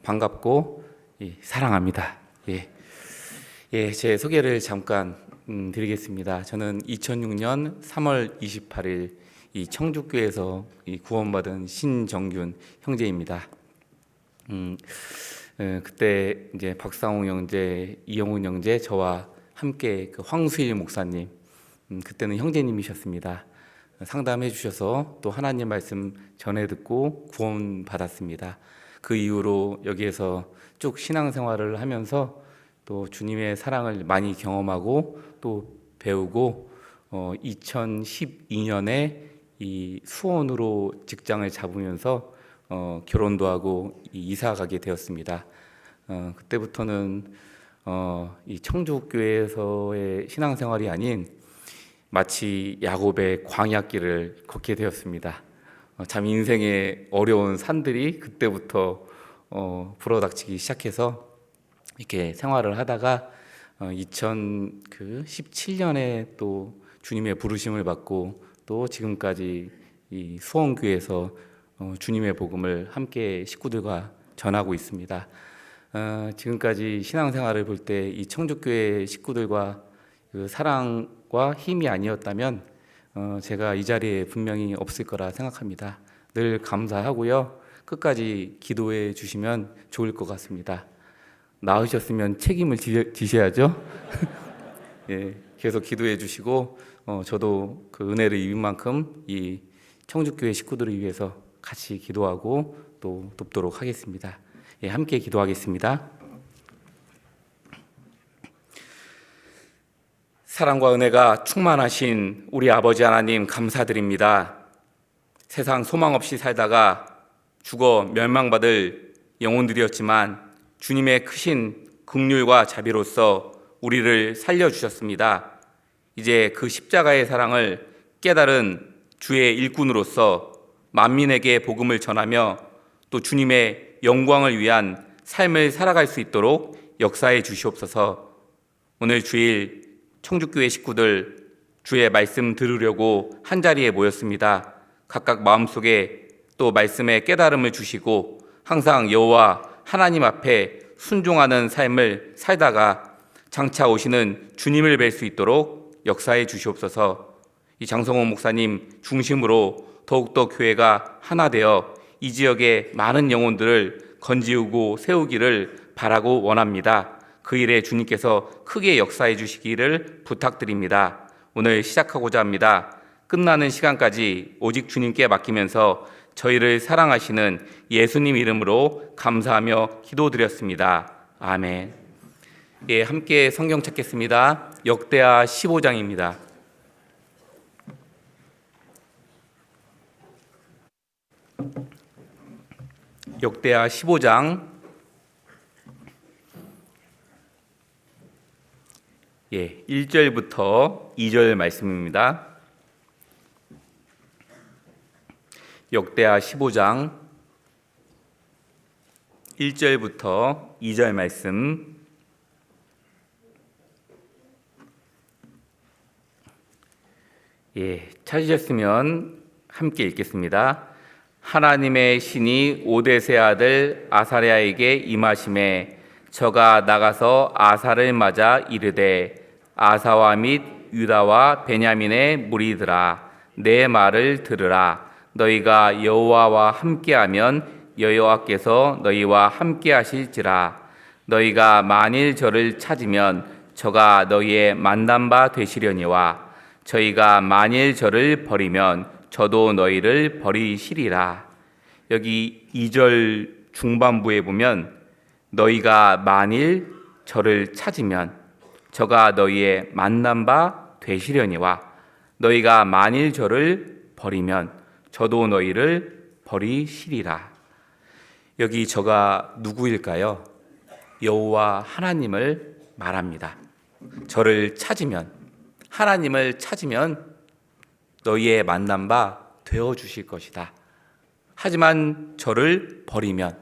반갑고 사랑합니다. 제 소개를 잠깐 드리겠습니다. 저는 2006년 3월 28일 이 청주교회에서 구원받은 신정균 형제입니다. 그때 이제 박상홍 형제, 이영훈 형제, 저와 함께 그 황수일 목사님, 그때는 형제님이셨습니다. 상담해 주셔서 또 하나님 말씀 전해 듣고 구원 받았습니다. 그 이후로 여기에서 쭉 신앙생활을 하면서 또 주님의 사랑을 많이 경험하고 또 배우고 2012년에 이 수원으로 직장을 잡으면서 결혼도 하고 이사 가게 되었습니다. 그때부터는 이 청주교회에서의 신앙생활이 아닌 마치 야곱의 광야길을 걷게 되었습니다. 참 인생의 어려운 산들이 그때부터 불어닥치기 시작해서 이렇게 생활을 하다가 2017년에 또 주님의 부르심을 받고 또 지금까지 이 수원교회에서 주님의 복음을 함께 식구들과 전하고 있습니다. 지금까지 신앙생활을 볼 때 이 청주교회 식구들과 그 사랑과 힘이 아니었다면 제가 이 자리에 분명히 없을 거라 생각합니다. 늘 감사하고요. 끝까지 기도해 주시면 좋을 것 같습니다. 나으셨으면 책임을 지셔야죠. 계속 기도해 주시고 저도 그 은혜를 입은 만큼 이 청주교회 식구들을 위해서 같이 기도하고 또 돕도록 하겠습니다. 함께 기도하겠습니다. 사랑과 은혜가 충만하신 우리 아버지 하나님 감사드립니다. 세상 소망 없이 살다가 죽어 멸망받을 영혼들이었지만 주님의 크신 긍휼과 자비로서 우리를 살려주셨습니다. 이제 그 십자가의 사랑을 깨달은 주의 일꾼으로서 만민에게 복음을 전하며 또 주님의 영광을 위한 삶을 살아갈 수 있도록 역사해 주시옵소서. 오늘 주일 청주교회 식구들 주의 말씀 들으려고 한자리에 모였습니다. 각각 마음속에 또 말씀의 깨달음을 주시고 항상 여호와 하나님 앞에 순종하는 삶을 살다가 장차 오시는 주님을 뵐 수 있도록 역사해 주시옵소서. 이 장성호 목사님 중심으로 더욱더 교회가 하나 되어 이 지역의 많은 영혼들을 건지우고 세우기를 바라고 원합니다. 그 일에 주님께서 크게 역사해 주시기를 부탁드립니다. 오늘 시작하고자 합니다. 끝나는 시간까지 오직 주님께 맡기면서 저희를 사랑하시는 예수님 이름으로 감사하며 기도드렸습니다. 아멘. 함께 성경 찾겠습니다. 역대하 15장입니다. 역대하 15장 1절부터 2절 말씀입니다. 역대하 15장 1절부터 2절 말씀. 찾으셨으면 함께 읽겠습니다. 하나님의 신이 오뎃의 아들 아사랴에게 임하심에 저가 나가서 아사를 맞아 이르되 아사와 및 유다와 베냐민의 무리들아 내 말을 들으라. 너희가 여호와와 함께하면 여호와께서 너희와 함께하실지라. 너희가 만일 저를 찾으면 저가 너희의 만난 바 되시려니와 저희가 만일 저를 버리면 저도 너희를 버리시리라. 여기 2절 중반부에 보면 너희가 만일 저를 찾으면 저가 너희의 만난 바 되시려니와 너희가 만일 저를 버리면 저도 너희를 버리시리라. 여기 저가 누구일까요? 여호와 하나님을 말합니다. 저를 찾으면, 하나님을 찾으면 너희의 만난 바 되어 주실 것이다. 하지만 저를 버리면,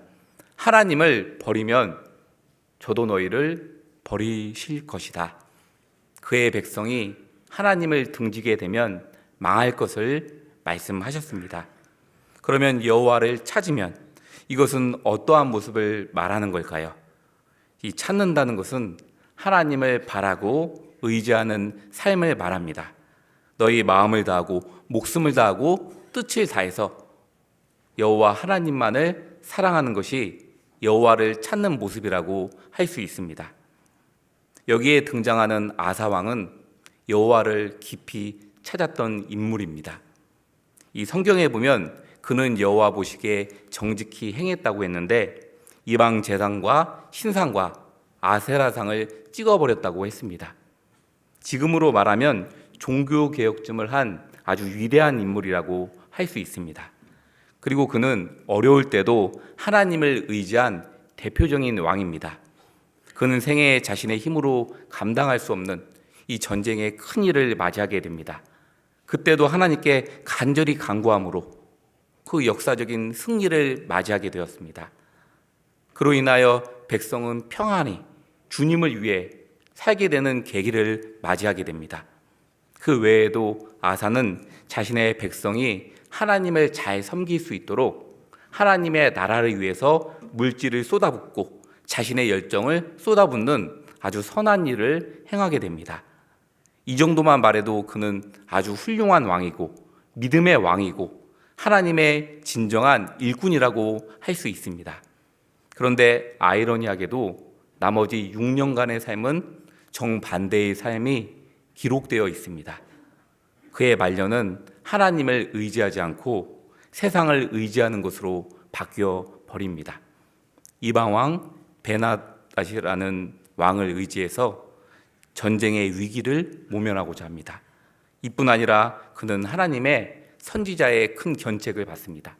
하나님을 버리면 저도 너희를 버리실 것이다. 그의 백성이 하나님을 등지게 되면 망할 것을 말씀하셨습니다. 그러면 여호와를 찾으면, 이것은 어떠한 모습을 말하는 걸까요? 이 찾는다는 것은 하나님을 바라고 의지하는 삶을 말합니다. 너희 마음을 다하고 목숨을 다하고 뜻을 다해서 여호와 하나님만을 사랑하는 것이 여호와를 찾는 모습이라고 할 수 있습니다. 여기에 등장하는 아사 왕은 여호와를 깊이 찾았던 인물입니다. 이 성경에 보면 그는 여호와 보시기에 정직히 행했다고 했는데 이방 제상과 신상과 아세라상을 찍어버렸다고 했습니다. 지금으로 말하면 종교개혁쯤을 한 아주 위대한 인물이라고 할 수 있습니다. 그리고 그는 어려울 때도 하나님을 의지한 대표적인 왕입니다. 그는 생애에 자신의 힘으로 감당할 수 없는 이 전쟁의 큰 일을 맞이하게 됩니다. 그때도 하나님께 간절히 간구함으로 그 역사적인 승리를 맞이하게 되었습니다. 그로 인하여 백성은 평안히 주님을 위해 살게 되는 계기를 맞이하게 됩니다. 그 외에도 아사는 자신의 백성이 하나님을 잘 섬길 수 있도록 하나님의 나라를 위해서 물질을 쏟아붓고 자신의 열정을 쏟아붓는 아주 선한 일을 행하게 됩니다. 이 정도만 말해도 그는 아주 훌륭한 왕이고 믿음의 왕이고 하나님의 진정한 일꾼이라고 할 수 있습니다. 그런데 아이러니하게도 나머지 6년간의 삶은 정반대의 삶이 기록되어 있습니다. 그의 말년은 하나님을 의지하지 않고 세상을 의지하는 것으로 바뀌어 버립니다. 이방왕 베나닷이라는 왕을 의지해서 전쟁의 위기를 모면하고자 합니다. 이뿐 아니라 그는 하나님의 선지자의 큰 견책을 받습니다.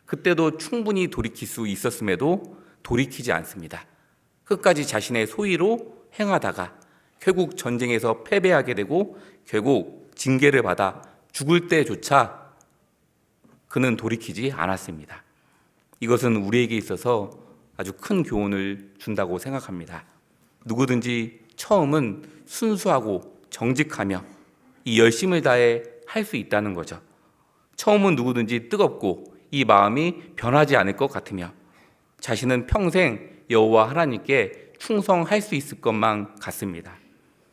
그때도 충분히 돌이킬 수 있었음에도 돌이키지 않습니다. 끝까지 자신의 소위로 행하다가 결국 전쟁에서 패배하게 되고 결국 징계를 받아 죽을 때조차 그는 돌이키지 않았습니다. 이것은 우리에게 있어서 아주 큰 교훈을 준다고 생각합니다. 누구든지 처음은 순수하고 정직하며 이 열심을 다해 할 수 있다는 거죠. 처음은 누구든지 뜨겁고 이 마음이 변하지 않을 것 같으며 자신은 평생 여호와 하나님께 충성할 수 있을 것만 같습니다.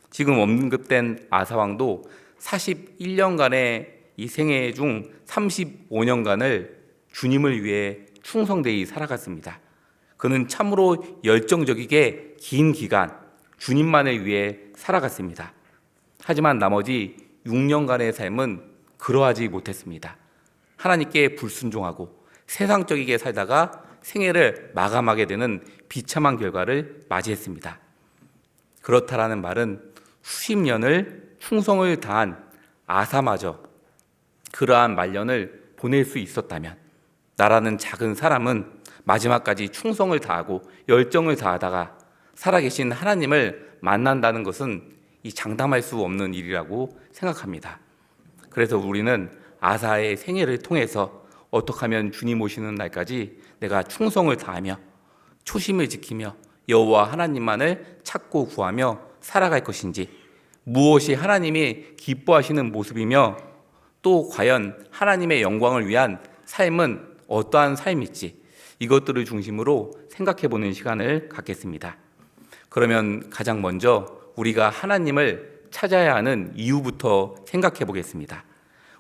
지금 언급된 아사왕도 41년간의 이 생애 중 35년간을 주님을 위해 충성되이 살아갔습니다. 그는 참으로 열정적이게 긴 기간 주님만을 위해 살아갔습니다. 하지만 나머지 6년간의 삶은 그러하지 못했습니다. 하나님께 불순종하고 세상적이게 살다가 생애를 마감하게 되는 비참한 결과를 맞이했습니다. 그렇다라는 말은 수십 년을 충성을 다한 아사마저 그러한 말년을 보낼 수 있었다면 나라는 작은 사람은 마지막까지 충성을 다하고 열정을 다하다가 살아계신 하나님을 만난다는 것은 이 장담할 수 없는 일이라고 생각합니다. 그래서 우리는 아사의 생애를 통해서 어떻게 하면 주님 오시는 날까지 내가 충성을 다하며 초심을 지키며 여호와 하나님만을 찾고 구하며 살아갈 것인지, 무엇이 하나님이 기뻐하시는 모습이며 또 과연 하나님의 영광을 위한 삶은 어떠한 삶일지 이것들을 중심으로 생각해보는 시간을 갖겠습니다. 그러면 가장 먼저 우리가 하나님을 찾아야 하는 이유부터 생각해 보겠습니다.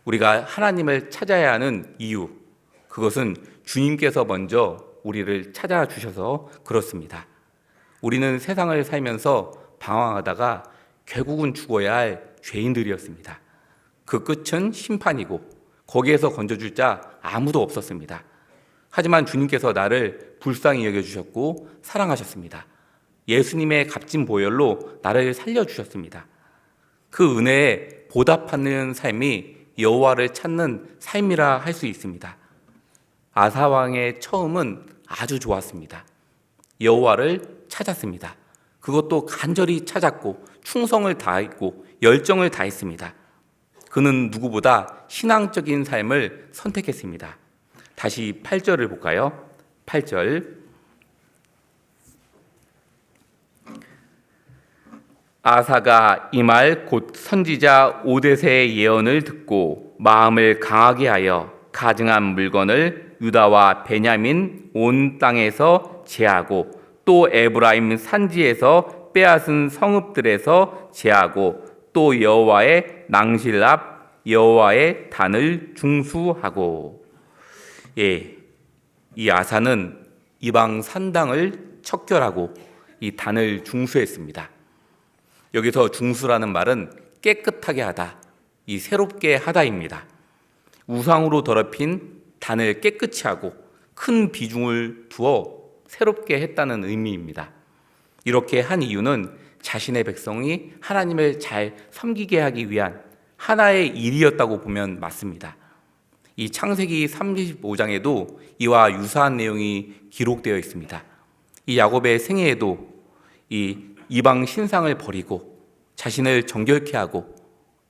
우리가 하나님을 찾아야 하는 이유, 그것은 주님께서 먼저 우리를 찾아주셔서 그렇습니다. 우리는 세상을 살면서 방황하다가 결국은 죽어야 할 죄인들이었습니다. 그 끝은 심판이고 거기에서 건져줄 자 아무도 없었습니다. 하지만 주님께서 나를 불쌍히 여겨주셨고 사랑하셨습니다. 예수님의 값진 보혈로 나를 살려주셨습니다. 그 은혜에 보답하는 삶이 여호와를 찾는 삶이라 할 수 있습니다. 아사왕의 처음은 아주 좋았습니다. 여호와를 찾았습니다. 그것도 간절히 찾았고 충성을 다했고 열정을 다했습니다. 그는 누구보다 신앙적인 삶을 선택했습니다. 다시 8절을 볼까요? 8절. 아사가 이 말 곧 선지자 오데세의 예언을 듣고 마음을 강하게 하여 가증한 물건을 유다와 베냐민 온 땅에서 제하고 또 에브라임 산지에서 빼앗은 성읍들에서 제하고 또 여호와의 낭실 앞 여호와의 단을 중수하고. 이 아사는 이방 산당을 척결하고 이 단을 중수했습니다. 여기서 중수라는 말은 깨끗하게 하다, 이 새롭게 하다입니다. 우상으로 더럽힌 단을 깨끗이 하고 큰 비중을 두어 새롭게 했다는 의미입니다. 이렇게 한 이유는 자신의 백성이 하나님을 잘 섬기게 하기 위한 하나의 일이었다고 보면 맞습니다. 이 창세기 35장에도 이와 유사한 내용이 기록되어 있습니다. 이 야곱의 생애에도 이 이방 신상을 버리고 자신을 정결케 하고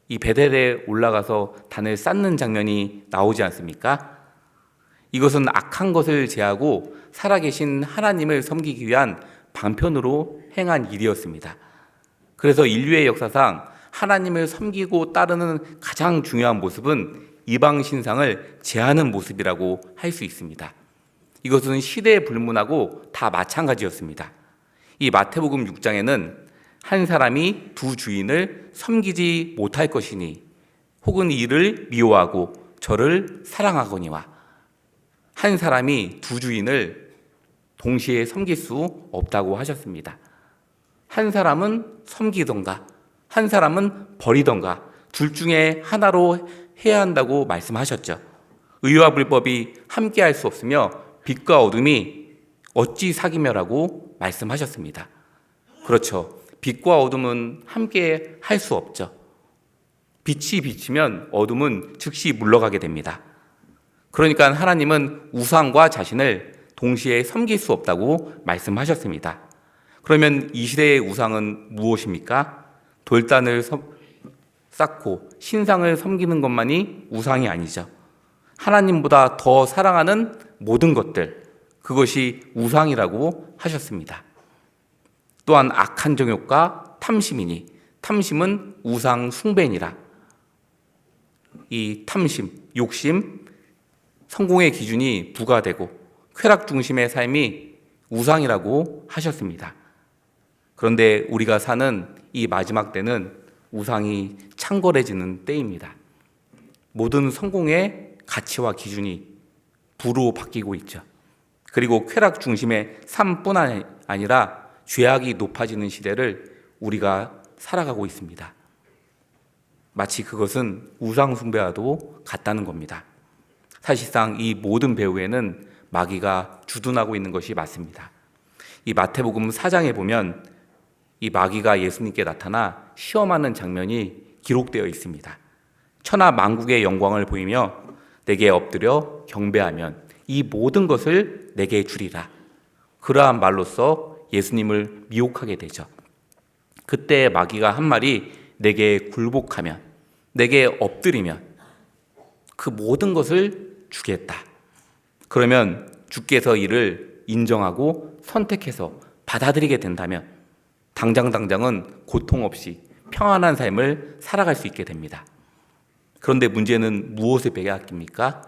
이 베델에 올라가서 단을 쌓는 장면이 나오지 않습니까? 이것은 악한 것을 제하고 살아계신 하나님을 섬기기 위한 방편으로 행한 일이었습니다. 그래서 인류의 역사상 하나님을 섬기고 따르는 가장 중요한 모습은 이방 신상을 제하는 모습이라고 할 수 있습니다. 이것은 시대에 불문하고 다 마찬가지였습니다. 이 마태복음 6장에는 한 사람이 두 주인을 섬기지 못할 것이니 혹은 이를 미워하고 저를 사랑하거니와, 한 사람이 두 주인을 동시에 섬길 수 없다고 하셨습니다. 한 사람은 섬기던가 한 사람은 버리던가 둘 중에 하나로 해야 한다고 말씀하셨죠. 의와 불법이 함께할 수 없으며 빛과 어둠이 어찌 사귀며라고 말씀하셨습니다. 그렇죠. 빛과 어둠은 함께 할 수 없죠. 빛이 비치면 어둠은 즉시 물러가게 됩니다. 그러니까 하나님은 우상과 자신을 동시에 섬길 수 없다고 말씀하셨습니다. 그러면 이 시대의 우상은 무엇입니까? 돌단을 쌓고 신상을 섬기는 것만이 우상이 아니죠. 하나님보다 더 사랑하는 모든 것들, 그것이 우상이라고 하셨습니다. 또한 악한 정욕과 탐심이니 탐심은 우상 숭배니라. 이 탐심, 욕심, 성공의 기준이 부가되고 쾌락 중심의 삶이 우상이라고 하셨습니다. 그런데 우리가 사는 이 마지막 때는 우상이 창궐해지는 때입니다. 모든 성공의 가치와 기준이 부로 바뀌고 있죠. 그리고 쾌락 중심의 삶뿐 아니라 죄악이 높아지는 시대를 우리가 살아가고 있습니다. 마치 그것은 우상 숭배와도 같다는 겁니다. 사실상 이 모든 배후에는 마귀가 주둔하고 있는 것이 맞습니다. 이 마태복음 4장에 보면 이 마귀가 예수님께 나타나 시험하는 장면이 기록되어 있습니다. 천하 만국의 영광을 보이며 내게 엎드려 경배하면 이 모든 것을 내게 주리라. 그러한 말로써 예수님을 미혹하게 되죠. 그때 마귀가 한 말이 내게 굴복하면, 내게 엎드리면 그 모든 것을 주겠다. 그러면 주께서 이를 인정하고 선택해서 받아들이게 된다면 당장은 고통 없이 평안한 삶을 살아갈 수 있게 됩니다. 그런데 문제는 무엇을 빼앗깁니까?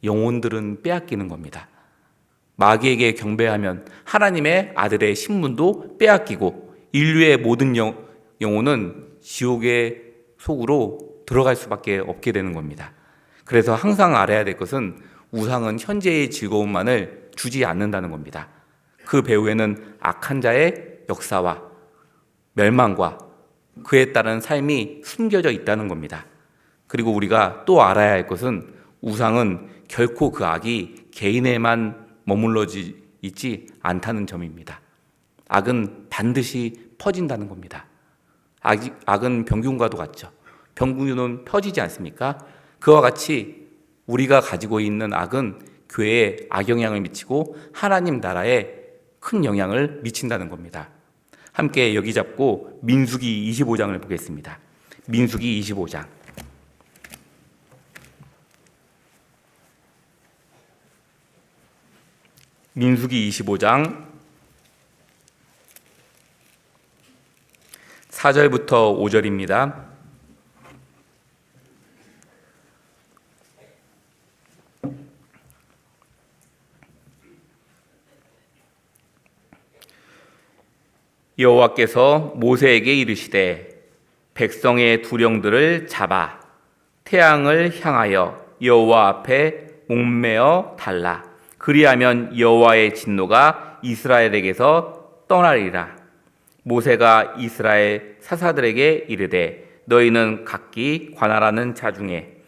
영혼들은 빼앗기는 겁니다. 마귀에게 경배하면 하나님의 아들의 신분도 빼앗기고 인류의 모든 영혼은 지옥의 속으로 들어갈 수밖에 없게 되는 겁니다. 그래서 항상 알아야 될 것은 우상은 현재의 즐거움만을 주지 않는다는 겁니다. 그 배후에는 악한 자의 역사와 멸망과 그에 따른 삶이 숨겨져 있다는 겁니다. 그리고 우리가 또 알아야 할 것은 우상은 결코 그 악이 개인에만 머물러지 있지 않다는 점입니다. 악은 반드시 퍼진다는 겁니다. 악은 병균과도 같죠. 병균은 퍼지지 않습니까? 그와 같이 우리가 가지고 있는 악은 교회에 악영향을 미치고 하나님 나라에 큰 영향을 미친다는 겁니다. 함께 여기 잡고 민수기 25장을 보겠습니다. 민수기 25장. 민수기 25장 4절부터 5절입니다. 여호와께서 모세에게 이르시되 백성의 두령들을 잡아 태양을 향하여 여호와 앞에 목매어 달라. 그리하면 여호와의 진노가 이스라엘에게서 떠나리라. 모세가 이스라엘 사사들에게 이르되 너희는 각기 관할하는 자 중에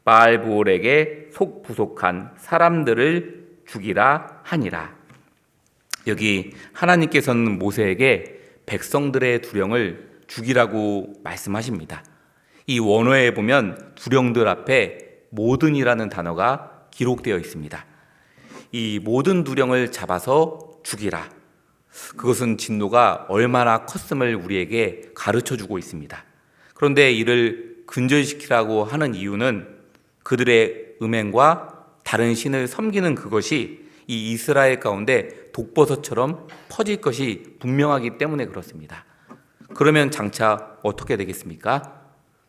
바알브올에게 속부속한 사람들을 죽이라 하니라. 여기 하나님께서는 모세에게 백성들의 두령을 죽이라고 말씀하십니다. 이 원어에 보면 두령들 앞에 모든이라는 단어가 기록되어 있습니다. 이 모든 두령을 잡아서 죽이라. 그것은 진노가 얼마나 컸음을 우리에게 가르쳐주고 있습니다. 그런데 이를 근절시키라고 하는 이유는 그들의 음행과 다른 신을 섬기는 그것이 이 이스라엘 가운데 독버섯처럼 퍼질 것이 분명하기 때문에 그렇습니다. 그러면 장차 어떻게 되겠습니까?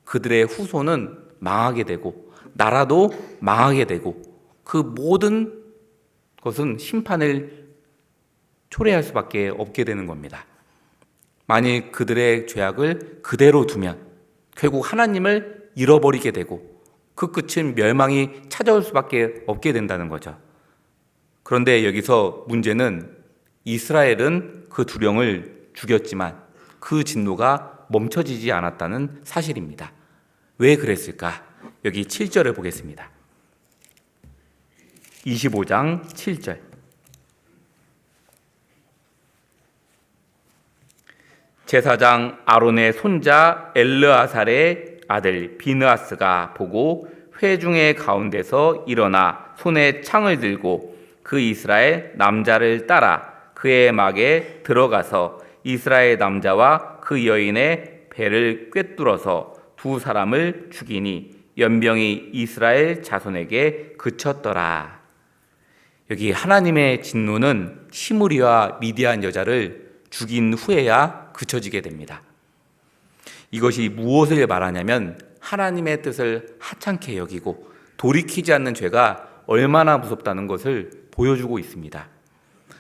그들의 후손은 망하게 되고 나라도 망하게 되고 그 모든 것은 심판을 초래할 수밖에 없게 되는 겁니다. 만일 그들의 죄악을 그대로 두면 결국 하나님을 잃어버리게 되고 그 끝은 멸망이 찾아올 수밖에 없게 된다는 거죠. 그런데 여기서 문제는 이스라엘은 그 두령을 죽였지만 그 진노가 멈춰지지 않았다는 사실입니다. 왜 그랬을까? 여기 7절을 보겠습니다. 25장 7절. 제사장 아론의 손자 엘르아살의 아들 비느하스가 보고 회중의 가운데서 일어나 손에 창을 들고 그 이스라엘 남자를 따라 그의 막에 들어가서 이스라엘 남자와 그 여인의 배를 꿰뚫어서 두 사람을 죽이니 연병이 이스라엘 자손에게 그쳤더라. 여기 하나님의 진노는 시므리와 미디안 여자를 죽인 후에야 그쳐지게 됩니다. 이것이 무엇을 말하냐면 하나님의 뜻을 하찮게 여기고 돌이키지 않는 죄가 얼마나 무섭다는 것을 보여주고 있습니다.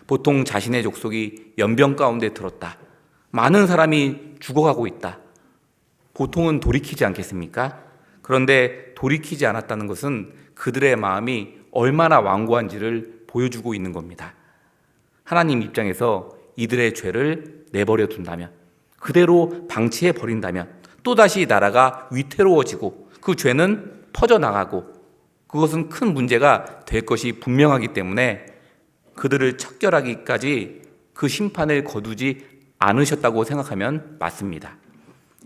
보통 자신의 족속이 연병 가운데 들었다. 많은 사람이 죽어가고 있다. 보통은 돌이키지 않겠습니까? 그런데 돌이키지 않았다는 것은 그들의 마음이 얼마나 완고한지를 보여주고 있는 겁니다. 하나님 입장에서 이들의 죄를 내버려 둔다면, 그대로 방치해 버린다면 또다시 나라가 위태로워지고 그 죄는 퍼져나가고 그것은 큰 문제가 될 것이 분명하기 때문에 그들을 척결하기까지 그 심판을 거두지 않으셨다고 생각하면 맞습니다.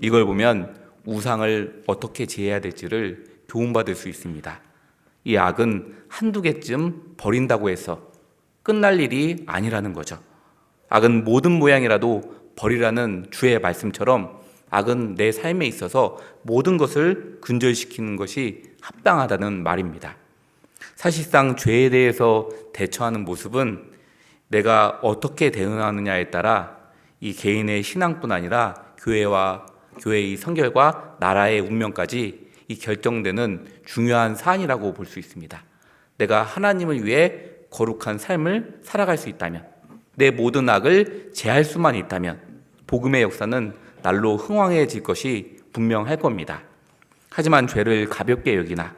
이걸 보면 우상을 어떻게 제해야 될지를 교훈받을 수 있습니다. 이 악은 한두 개쯤 버린다고 해서 끝날 일이 아니라는 거죠. 악은 모든 모양이라도 버리라는 주의 말씀처럼 악은 내 삶에 있어서 모든 것을 근절시키는 것이 합당하다는 말입니다. 사실상 죄에 대해서 대처하는 모습은 내가 어떻게 대응하느냐에 따라 이 개인의 신앙뿐 아니라 교회의 성결과 나라의 운명까지 이 결정되는 중요한 사안이라고 볼 수 있습니다. 내가 하나님을 위해 거룩한 삶을 살아갈 수 있다면, 내 모든 악을 제할 수만 있다면 복음의 역사는 날로 흥왕해질 것이 분명할 겁니다. 하지만 죄를 가볍게 여기나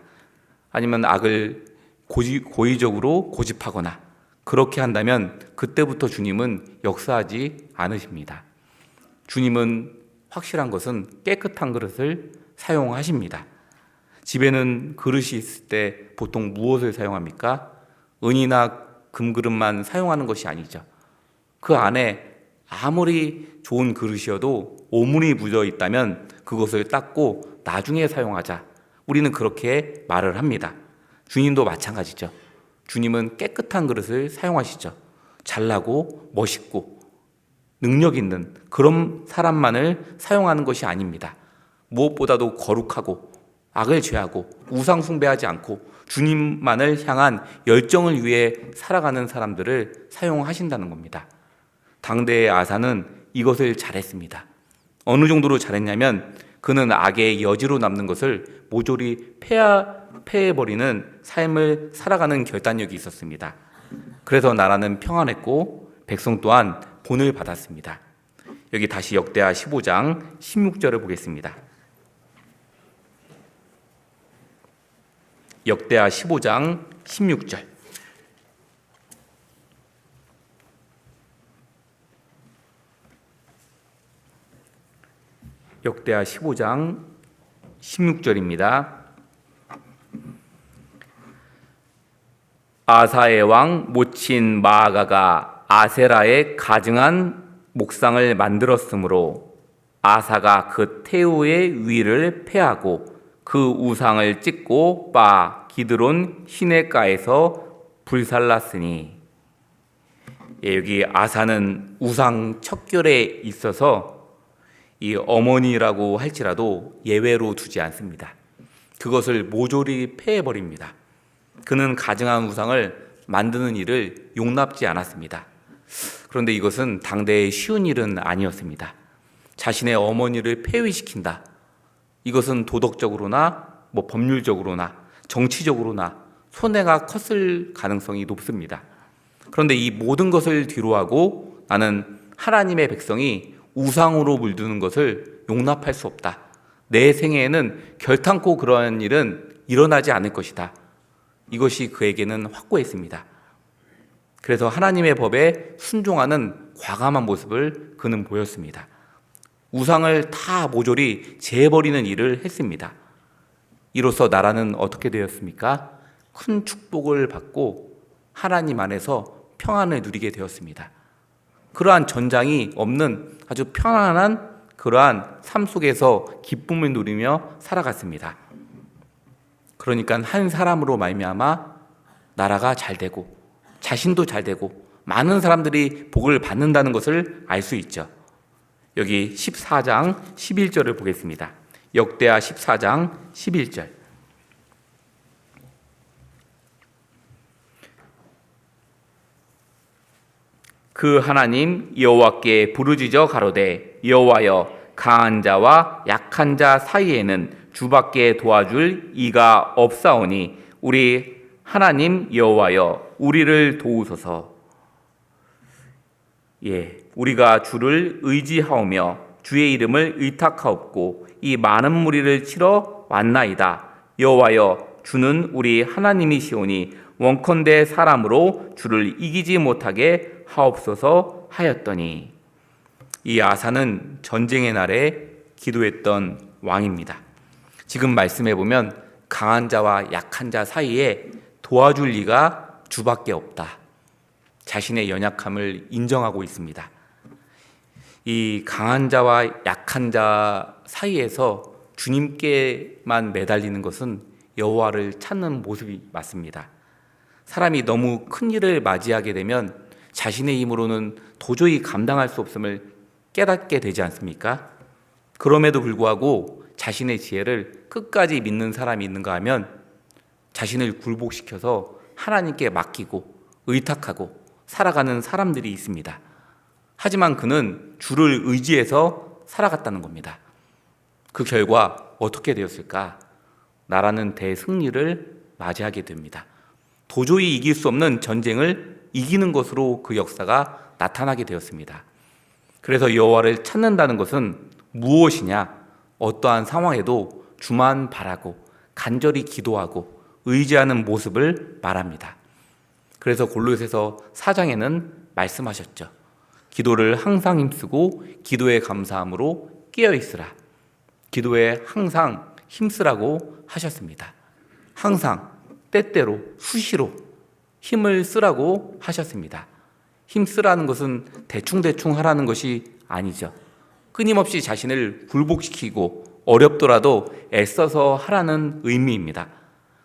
아니면 악을 고의적으로 고집하거나 그렇게 한다면 그때부터 주님은 역사하지 않으십니다. 주님은 확실한 것은 깨끗한 그릇을 사용하십니다. 집에는 그릇이 있을 때 보통 무엇을 사용합니까? 은이나 금그릇만 사용하는 것이 아니죠. 그 안에 아무리 좋은 그릇이어도 오물이 묻어 있다면 그것을 닦고 나중에 사용하자. 우리는 그렇게 말을 합니다. 주님도 마찬가지죠. 주님은 깨끗한 그릇을 사용하시죠. 잘나고 멋있고 능력 있는 그런 사람만을 사용하는 것이 아닙니다. 무엇보다도 거룩하고 악을 제하고 우상 숭배하지 않고 주님만을 향한 열정을 위해 살아가는 사람들을 사용하신다는 겁니다. 당대의 아사는 이것을 잘했습니다. 어느 정도로 잘했냐면 그는 악의 여지로 남는 것을 모조리 패해버리는 삶을 살아가는 결단력이 있었습니다. 그래서 나라는 평안했고 백성 또한 본을 받았습니다. 여기 다시 역대하 15장 16절을 보겠습니다. 역대하 15장 16절. 역대하 15장 16절입니다. 아사의 왕 모친 마아가가 아세라의 가증한 목상을 만들었으므로 아사가 그 태우의 위를 폐하고 그 우상을 찢고 바 기드론 시내가에서 불살랐으니. 여기 아사는 우상 척결에 있어서 이 어머니라고 할지라도 예외로 두지 않습니다. 그것을 모조리 폐해버립니다. 그는 가증한 우상을 만드는 일을 용납지 않았습니다. 그런데 이것은 당대의 쉬운 일은 아니었습니다. 자신의 어머니를 폐위시킨다. 이것은 도덕적으로나 법률적으로나 정치적으로나 손해가 컸을 가능성이 높습니다. 그런데 이 모든 것을 뒤로하고 나는 하나님의 백성이 우상으로 물드는 것을 용납할 수 없다. 내 생애에는 결탄코 그러한 일은 일어나지 않을 것이다. 이것이 그에게는 확고했습니다. 그래서 하나님의 법에 순종하는 과감한 모습을 그는 보였습니다. 우상을 다 모조리 제해버리는 일을 했습니다. 이로써 나라는 어떻게 되었습니까? 큰 축복을 받고 하나님 안에서 평안을 누리게 되었습니다. 그러한 전장이 없는 아주 편안한 그러한 삶 속에서 기쁨을 누리며 살아갔습니다. 그러니까 한 사람으로 말미암아 나라가 잘 되고 자신도 잘 되고 많은 사람들이 복을 받는다는 것을 알 수 있죠. 여기 14장 11절을 보겠습니다. 역대하 14장 11절. 그 하나님 여호와께 부르짖어 가로되 여호와여 강한 자와 약한 자 사이에는 주밖에 도와줄 이가 없사오니 우리 하나님 여호와여 우리를 도우소서. 우리가 주를 의지하오며 주의 이름을 의탁하옵고 이 많은 무리를 치러 왔나이다. 여호와여 주는 우리 하나님이시오니 원컨대 사람으로 주를 이기지 못하게 하옵소서 하였더니. 이 아사는 전쟁의 날에 기도했던 왕입니다. 지금 말씀해 보면 강한 자와 약한 자 사이에 도와줄 리가 주밖에 없다. 자신의 연약함을 인정하고 있습니다. 이 강한 자와 약한 자 사이에서 주님께만 매달리는 것은 여호와를 찾는 모습이 맞습니다. 사람이 너무 큰 일을 맞이하게 되면 자신의 힘으로는 도저히 감당할 수 없음을 깨닫게 되지 않습니까? 그럼에도 불구하고 자신의 지혜를 끝까지 믿는 사람이 있는가 하면 자신을 굴복시켜서 하나님께 맡기고 의탁하고 살아가는 사람들이 있습니다. 하지만 그는 주를 의지해서 살아갔다는 겁니다. 그 결과 어떻게 되었을까? 나라는 대승리를 맞이하게 됩니다. 도저히 이길 수 없는 전쟁을 이기는 것으로 그 역사가 나타나게 되었습니다. 그래서 여호와를 찾는다는 것은 무엇이냐? 어떠한 상황에도 주만 바라고 간절히 기도하고 의지하는 모습을 말합니다. 그래서 골로새서 4장에는 말씀하셨죠. 기도를 항상 힘쓰고 기도에 감사함으로 깨어있으라. 기도에 항상 힘쓰라고 하셨습니다. 항상 때때로 수시로 힘을 쓰라고 하셨습니다. 힘쓰라는 것은 대충대충 하라는 것이 아니죠. 끊임없이 자신을 굴복시키고 어렵더라도 애써서 하라는 의미입니다.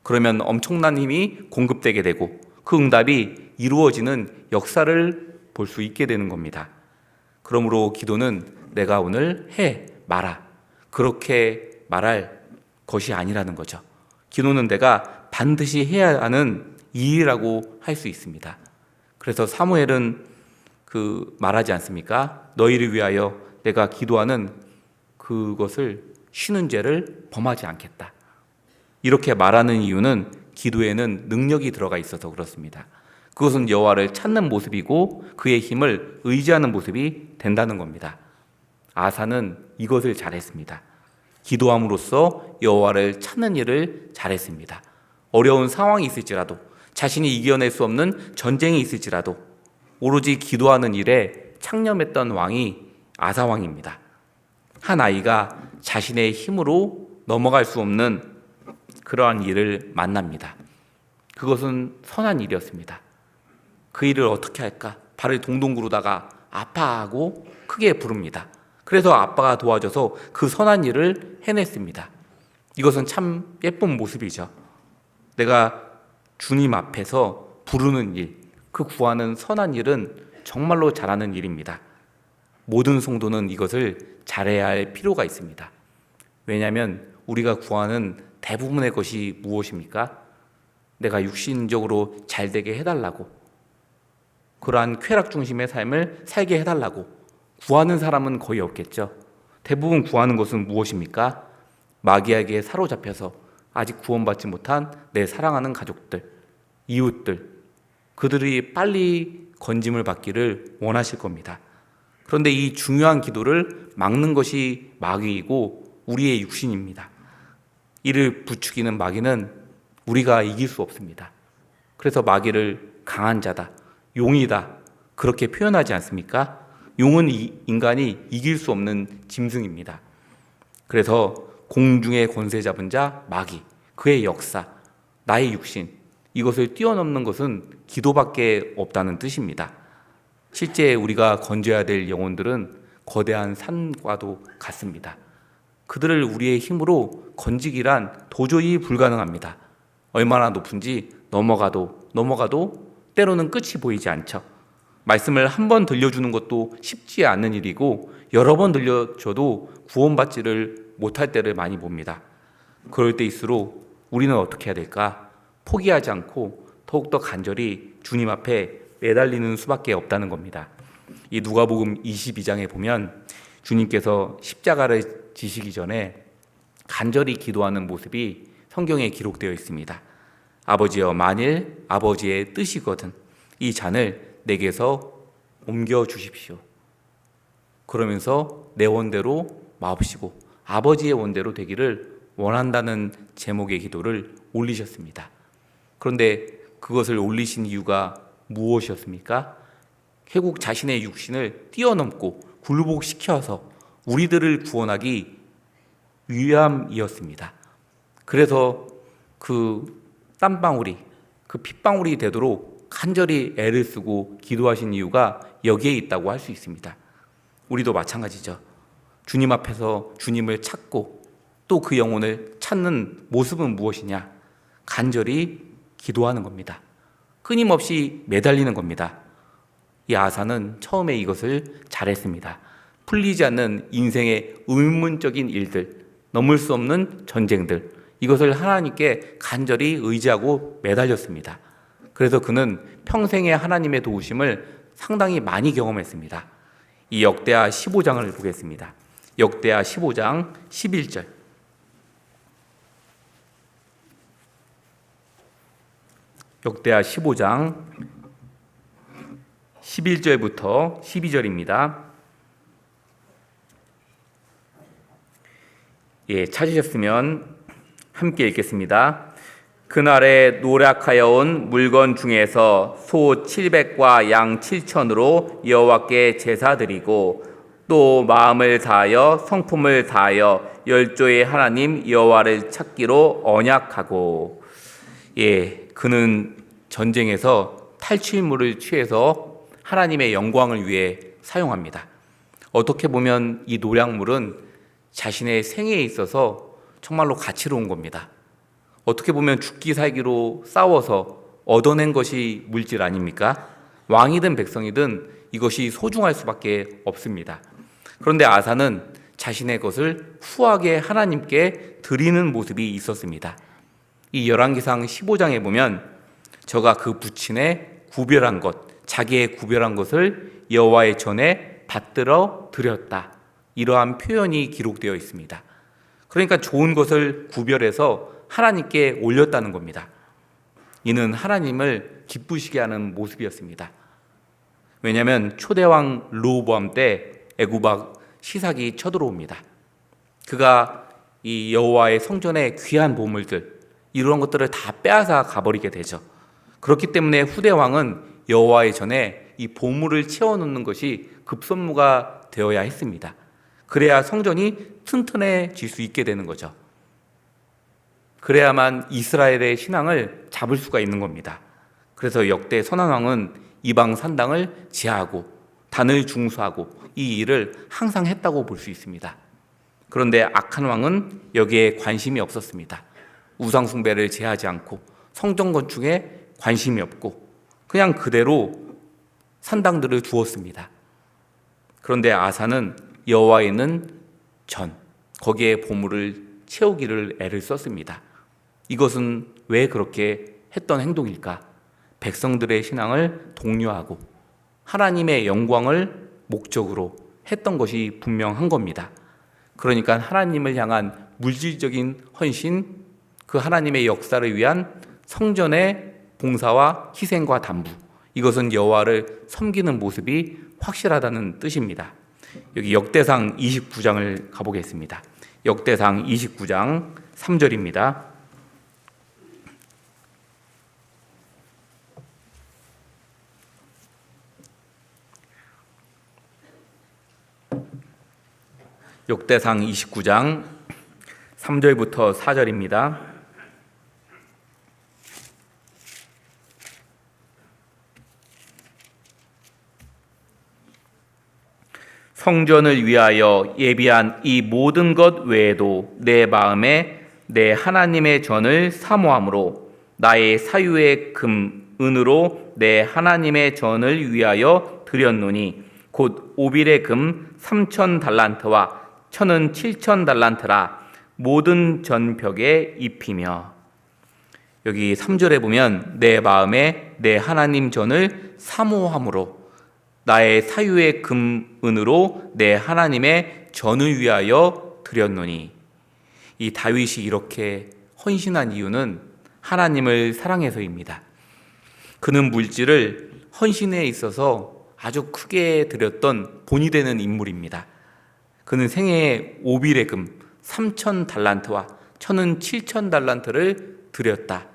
그러면 엄청난 힘이 공급되게 되고 그 응답이 이루어지는 역사를 볼 수 있게 되는 겁니다. 그러므로 기도는 내가 오늘 해 마라 그렇게 말할 것이 아니라는 거죠. 기도는 내가 반드시 해야 하는 일이라고 할 수 있습니다. 그래서 사무엘은 말하지 않습니까? 너희를 위하여 내가 기도하는 그것을 쉬는 죄를 범하지 않겠다. 이렇게 말하는 이유는 기도에는 능력이 들어가 있어서 그렇습니다. 그것은 여호와를 찾는 모습이고 그의 힘을 의지하는 모습이 된다는 겁니다. 아사는 이것을 잘했습니다. 기도함으로써 여호와를 찾는 일을 잘했습니다. 어려운 상황이 있을지라도, 자신이 이겨낼 수 없는 전쟁이 있을지라도 오로지 기도하는 일에 창념했던 왕이 아사 왕입니다. 한 아이가 자신의 힘으로 넘어갈 수 없는 그러한 일을 만납니다. 그것은 선한 일이었습니다. 그 일을 어떻게 할까? 발을 동동 구르다가 아파하고 크게 부릅니다. 그래서 아빠가 도와줘서 그 선한 일을 해냈습니다. 이것은 참 예쁜 모습이죠. 내가 주님 앞에서 부르는 일, 그 구하는 선한 일은 정말로 잘하는 일입니다. 모든 성도는 이것을 잘해야 할 필요가 있습니다. 왜냐하면 우리가 구하는 대부분의 것이 무엇입니까? 내가 육신적으로 잘 되게 해달라고, 그러한 쾌락 중심의 삶을 살게 해달라고 구하는 사람은 거의 없겠죠. 대부분 구하는 것은 무엇입니까? 마귀에게 사로잡혀서 아직 구원받지 못한 내 사랑하는 가족들, 이웃들, 그들이 빨리 건짐을 받기를 원하실 겁니다. 그런데 이 중요한 기도를 막는 것이 마귀이고 우리의 육신입니다. 이를 부추기는 마귀는 우리가 이길 수 없습니다. 그래서 마귀를 강한 자다, 용이다, 그렇게 표현하지 않습니까? 용은 인간이 이길 수 없는 짐승입니다. 그래서 공중의 권세 잡은 자 마귀, 그의 역사, 나의 육신, 이것을 뛰어넘는 것은 기도밖에 없다는 뜻입니다. 실제 우리가 건져야 될 영혼들은 거대한 산과도 같습니다. 그들을 우리의 힘으로 건지기란 도저히 불가능합니다. 얼마나 높은지 넘어가도 때로는 끝이 보이지 않죠. 말씀을 한 번 들려주는 것도 쉽지 않은 일이고 여러 번 들려줘도 구원받지를 못할 때를 많이 봅니다. 그럴 때일수록 우리는 어떻게 해야 될까? 포기하지 않고 더욱더 간절히 주님 앞에 매달리는 수밖에 없다는 겁니다. 이 누가복음 22장에 보면 주님께서 십자가를 지시기 전에 간절히 기도하는 모습이 성경에 기록되어 있습니다. 아버지여, 만일 아버지의 뜻이거든 이 잔을 내게서 옮겨 주십시오. 그러면서 내 원대로 마옵시고 아버지의 원대로 되기를 원한다는 제목의 기도를 올리셨습니다. 그런데 그것을 올리신 이유가 무엇이었습니까? 결국 자신의 육신을 뛰어넘고 굴복시켜서 우리들을 구원하기 위함이었습니다. 그래서 그 땀방울이, 그 핏방울이 되도록 간절히 애를 쓰고 기도하신 이유가 여기에 있다고 할 수 있습니다. 우리도 마찬가지죠. 주님 앞에서 주님을 찾고 또 그 영혼을 찾는 모습은 무엇이냐? 간절히 기도하는 겁니다. 끊임없이 매달리는 겁니다. 이 아사는 처음에 이것을 잘했습니다. 풀리지 않는 인생의 의문적인 일들, 넘을 수 없는 전쟁들, 이것을 하나님께 간절히 의지하고 매달렸습니다. 그래서 그는 평생의 하나님의 도우심을 상당히 많이 경험했습니다. 이 역대하 15장을 보겠습니다. 역대하 15장 11절. 역대하 15장 11절부터 12절입니다. 찾으셨으면 함께 읽겠습니다. 그날에 노력하여 온 물건 중에서 소 700과 양 7천으로 여호와께 제사 드리고 또 마음을 다하여 성품을 다하여 열조의 하나님 여호와를 찾기로 언약하고, 그는 전쟁에서 탈취물을 취해서 하나님의 영광을 위해 사용합니다. 어떻게 보면 이 노략물은 자신의 생애에 있어서 정말로 가치로운 겁니다. 어떻게 보면 죽기 살기로 싸워서 얻어낸 것이 물질 아닙니까? 왕이든 백성이든 이것이 소중할 수밖에 없습니다. 그런데 아사는 자신의 것을 후하게 하나님께 드리는 모습이 있었습니다. 이 열왕기상 15장에 보면 저가 그 부친의 구별한 것, 자기의 구별한 것을 여호와의 전에 받들어 드렸다, 이러한 표현이 기록되어 있습니다. 그러니까 좋은 것을 구별해서 하나님께 올렸다는 겁니다. 이는 하나님을 기쁘시게 하는 모습이었습니다. 왜냐하면 초대왕 르호보암 때 애굽 시삭이 쳐들어옵니다. 그가 이 여호와의 성전의 귀한 보물들, 이런 것들을 다 빼앗아 가버리게 되죠. 그렇기 때문에 후대 왕은 여호와의 전에 이 보물을 채워놓는 것이 급선무가 되어야 했습니다. 그래야 성전이 튼튼해질 수 있게 되는 거죠. 그래야만 이스라엘의 신앙을 잡을 수가 있는 겁니다. 그래서 역대 선한 왕은 이방 산당을 제하고 단을 중수하고 이 일을 항상 했다고 볼 수 있습니다. 그런데 악한 왕은 여기에 관심이 없었습니다. 우상 숭배를 제하지 않고 성전 건축에 관심이 없고 그냥 그대로 산당들을 두었습니다. 그런데 아사는 여호와에 있는 전, 거기에 보물을 채우기를 애를 썼습니다. 이것은 왜 그렇게 했던 행동일까? 백성들의 신앙을 독려하고 하나님의 영광을 목적으로 했던 것이 분명한 겁니다. 그러니까 하나님을 향한 물질적인 헌신, 그 하나님의 역사를 위한 성전의 봉사와 희생과 담부, 이것은 여호와를 섬기는 모습이 확실하다는 뜻입니다. 여기 역대상 29장을 가보겠습니다. 역대상 29장 3절입니다. 역대상 29장 3절부터 4절입니다. 성전을 위하여 예비한 이 모든 것 외에도 내 마음에 내 하나님의 전을 사모함으로 나의 사유의 금, 은으로 내 하나님의 전을 위하여 드렸노니 곧 오빌의 금 3,000달란트와 천은 7,000달란트라 모든 전벽에 입히며. 여기 3절에 보면 내 마음에 내 하나님 전을 사모함으로 나의 사유의 금, 은으로 내 하나님의 전을 위하여 드렸노니. 이 다윗이 이렇게 헌신한 이유는 하나님을 사랑해서입니다. 그는 물질을 헌신에 있어서 아주 크게 드렸던 본이 되는 인물입니다. 그는 생애에 오빌의 금 3,000달란트와 천은 7,000달란트를 드렸다.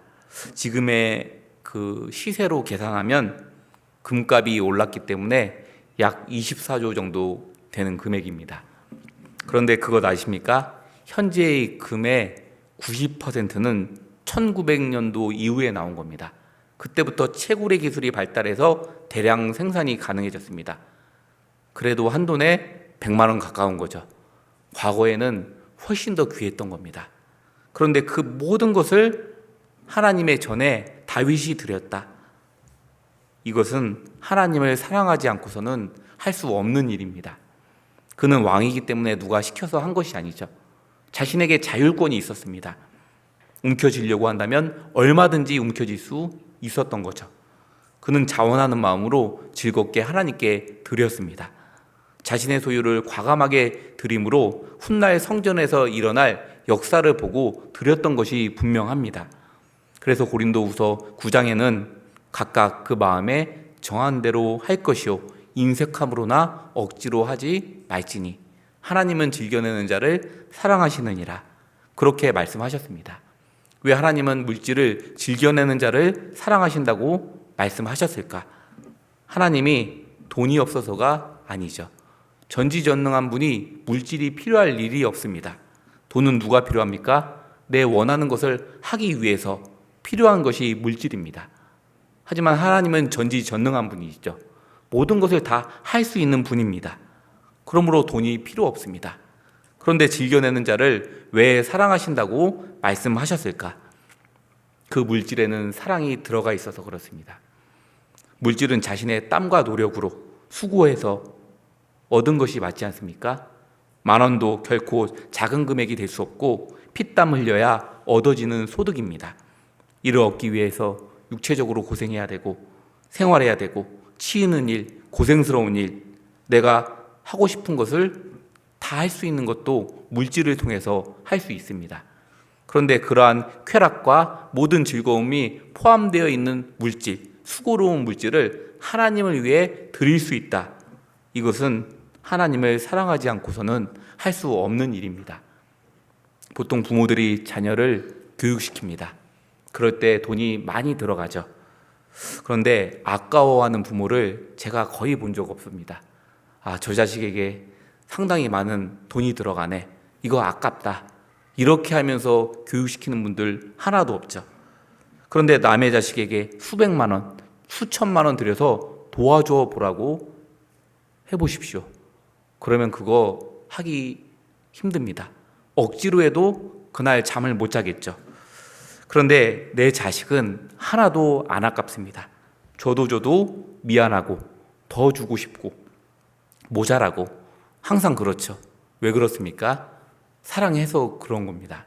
지금의 그 시세로 계산하면 금값이 올랐기 때문에 약 24조 정도 되는 금액입니다. 그런데 그것 아십니까? 현재의 금의 90%는 1900년도 이후에 나온 겁니다. 그때부터 채굴의 기술이 발달해서 대량 생산이 가능해졌습니다. 그래도 한 돈에 100만 원 가까운 거죠. 과거에는 훨씬 더 귀했던 겁니다. 그런데 그 모든 것을 하나님의 전에 다윗이 드렸다. 이것은 하나님을 사랑하지 않고서는 할 수 없는 일입니다. 그는 왕이기 때문에 누가 시켜서 한 것이 아니죠. 자신에게 자율권이 있었습니다. 움켜쥐려고 한다면 얼마든지 움켜쥘 수 있었던 거죠. 그는 자원하는 마음으로 즐겁게 하나님께 드렸습니다. 자신의 소유를 과감하게 드림으로 훗날 성전에서 일어날 역사를 보고 드렸던 것이 분명합니다. 그래서 고린도후서 9장에는 각각 그 마음에 정한 대로 할 것이요 인색함으로나 억지로 하지 말지니 하나님은 즐겨내는 자를 사랑하시느니라, 그렇게 말씀하셨습니다. 왜 하나님은 물질을 즐겨내는 자를 사랑하신다고 말씀하셨을까? 하나님이 돈이 없어서가 아니죠. 전지전능한 분이 물질이 필요할 일이 없습니다. 돈은 누가 필요합니까? 내 원하는 것을 하기 위해서 필요한 것이 물질입니다. 하지만 하나님은 전지전능한 분이시죠. 모든 것을 다 할 수 있는 분입니다. 그러므로 돈이 필요 없습니다. 그런데 즐겨내는 자를 왜 사랑하신다고 말씀하셨을까? 그 물질에는 사랑이 들어가 있어서 그렇습니다. 물질은 자신의 땀과 노력으로 수고해서 얻은 것이 맞지 않습니까? 10,000원도 결코 작은 금액이 될 수 없고 피땀 흘려야 얻어지는 소득입니다. 이를 얻기 위해서 육체적으로 고생해야 되고 생활해야 되고 치이는 일, 고생스러운 일, 내가 하고 싶은 것을 다 할 수 있는 것도 물질을 통해서 할 수 있습니다. 그런데 그러한 쾌락과 모든 즐거움이 포함되어 있는 물질, 수고로운 물질을 하나님을 위해 드릴 수 있다. 이것은 하나님을 사랑하지 않고서는 할 수 없는 일입니다. 보통 부모들이 자녀를 교육시킵니다. 그럴 때 돈이 많이 들어가죠. 그런데 아까워하는 부모를 제가 거의 본 적 없습니다. 저 자식에게 상당히 많은 돈이 들어가네. 이거 아깝다. 이렇게 하면서 교육시키는 분들 하나도 없죠. 그런데 남의 자식에게 수백만 원, 수천만 원 들여서 도와줘 보라고 해보십시오. 그러면 그거 하기 힘듭니다. 억지로 해도 그날 잠을 못 자겠죠. 그런데 내 자식은 하나도 안 아깝습니다. 줘도 미안하고 더 주고 싶고 모자라고 항상 그렇죠. 왜 그렇습니까? 사랑해서 그런 겁니다.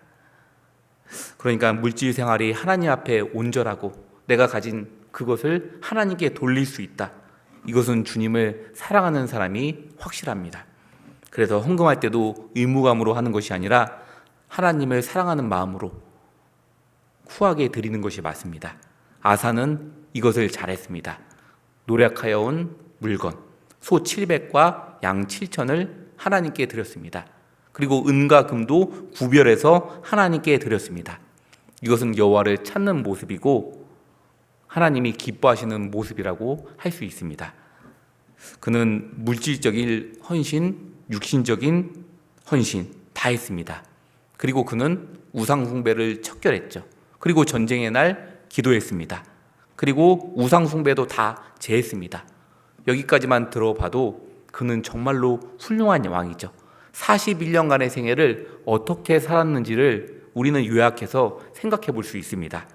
그러니까 물질 생활이 하나님 앞에 온전하고 내가 가진 그것을 하나님께 돌릴 수 있다. 이것은 주님을 사랑하는 사람이 확실합니다. 그래서 헌금할 때도 의무감으로 하는 것이 아니라 하나님을 사랑하는 마음으로 후하게 드리는 것이 맞습니다. 아사는 이것을 잘했습니다. 노력하여 온 물건 소 700과 양 7천을 하나님께 드렸습니다. 그리고 은과 금도 구별해서 하나님께 드렸습니다. 이것은 여호와를 찾는 모습이고 하나님이 기뻐하시는 모습이라고 할 수 있습니다. 그는 물질적인 헌신, 육신적인 헌신 다 했습니다. 그리고 그는 우상 숭배를 척결했죠. 그리고 전쟁의 날 기도했습니다. 그리고 우상 숭배도 다 제했습니다. 여기까지만 들어봐도 그는 정말로 훌륭한 왕이죠. 41년간의 생애를 어떻게 살았는지를 우리는 요약해서 생각해 볼 수 있습니다.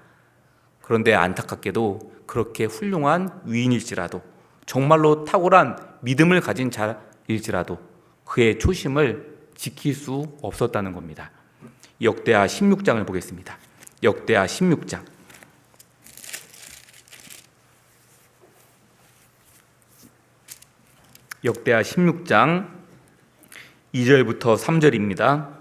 그런데 안타깝게도 그렇게 훌륭한 위인일지라도 정말로 탁월한 믿음을 가진 자일지라도 그의 초심을 지킬 수 없었다는 겁니다. 역대하 16장을 보겠습니다. 역대하 16장. 역대하 16장 2절부터 3절입니다.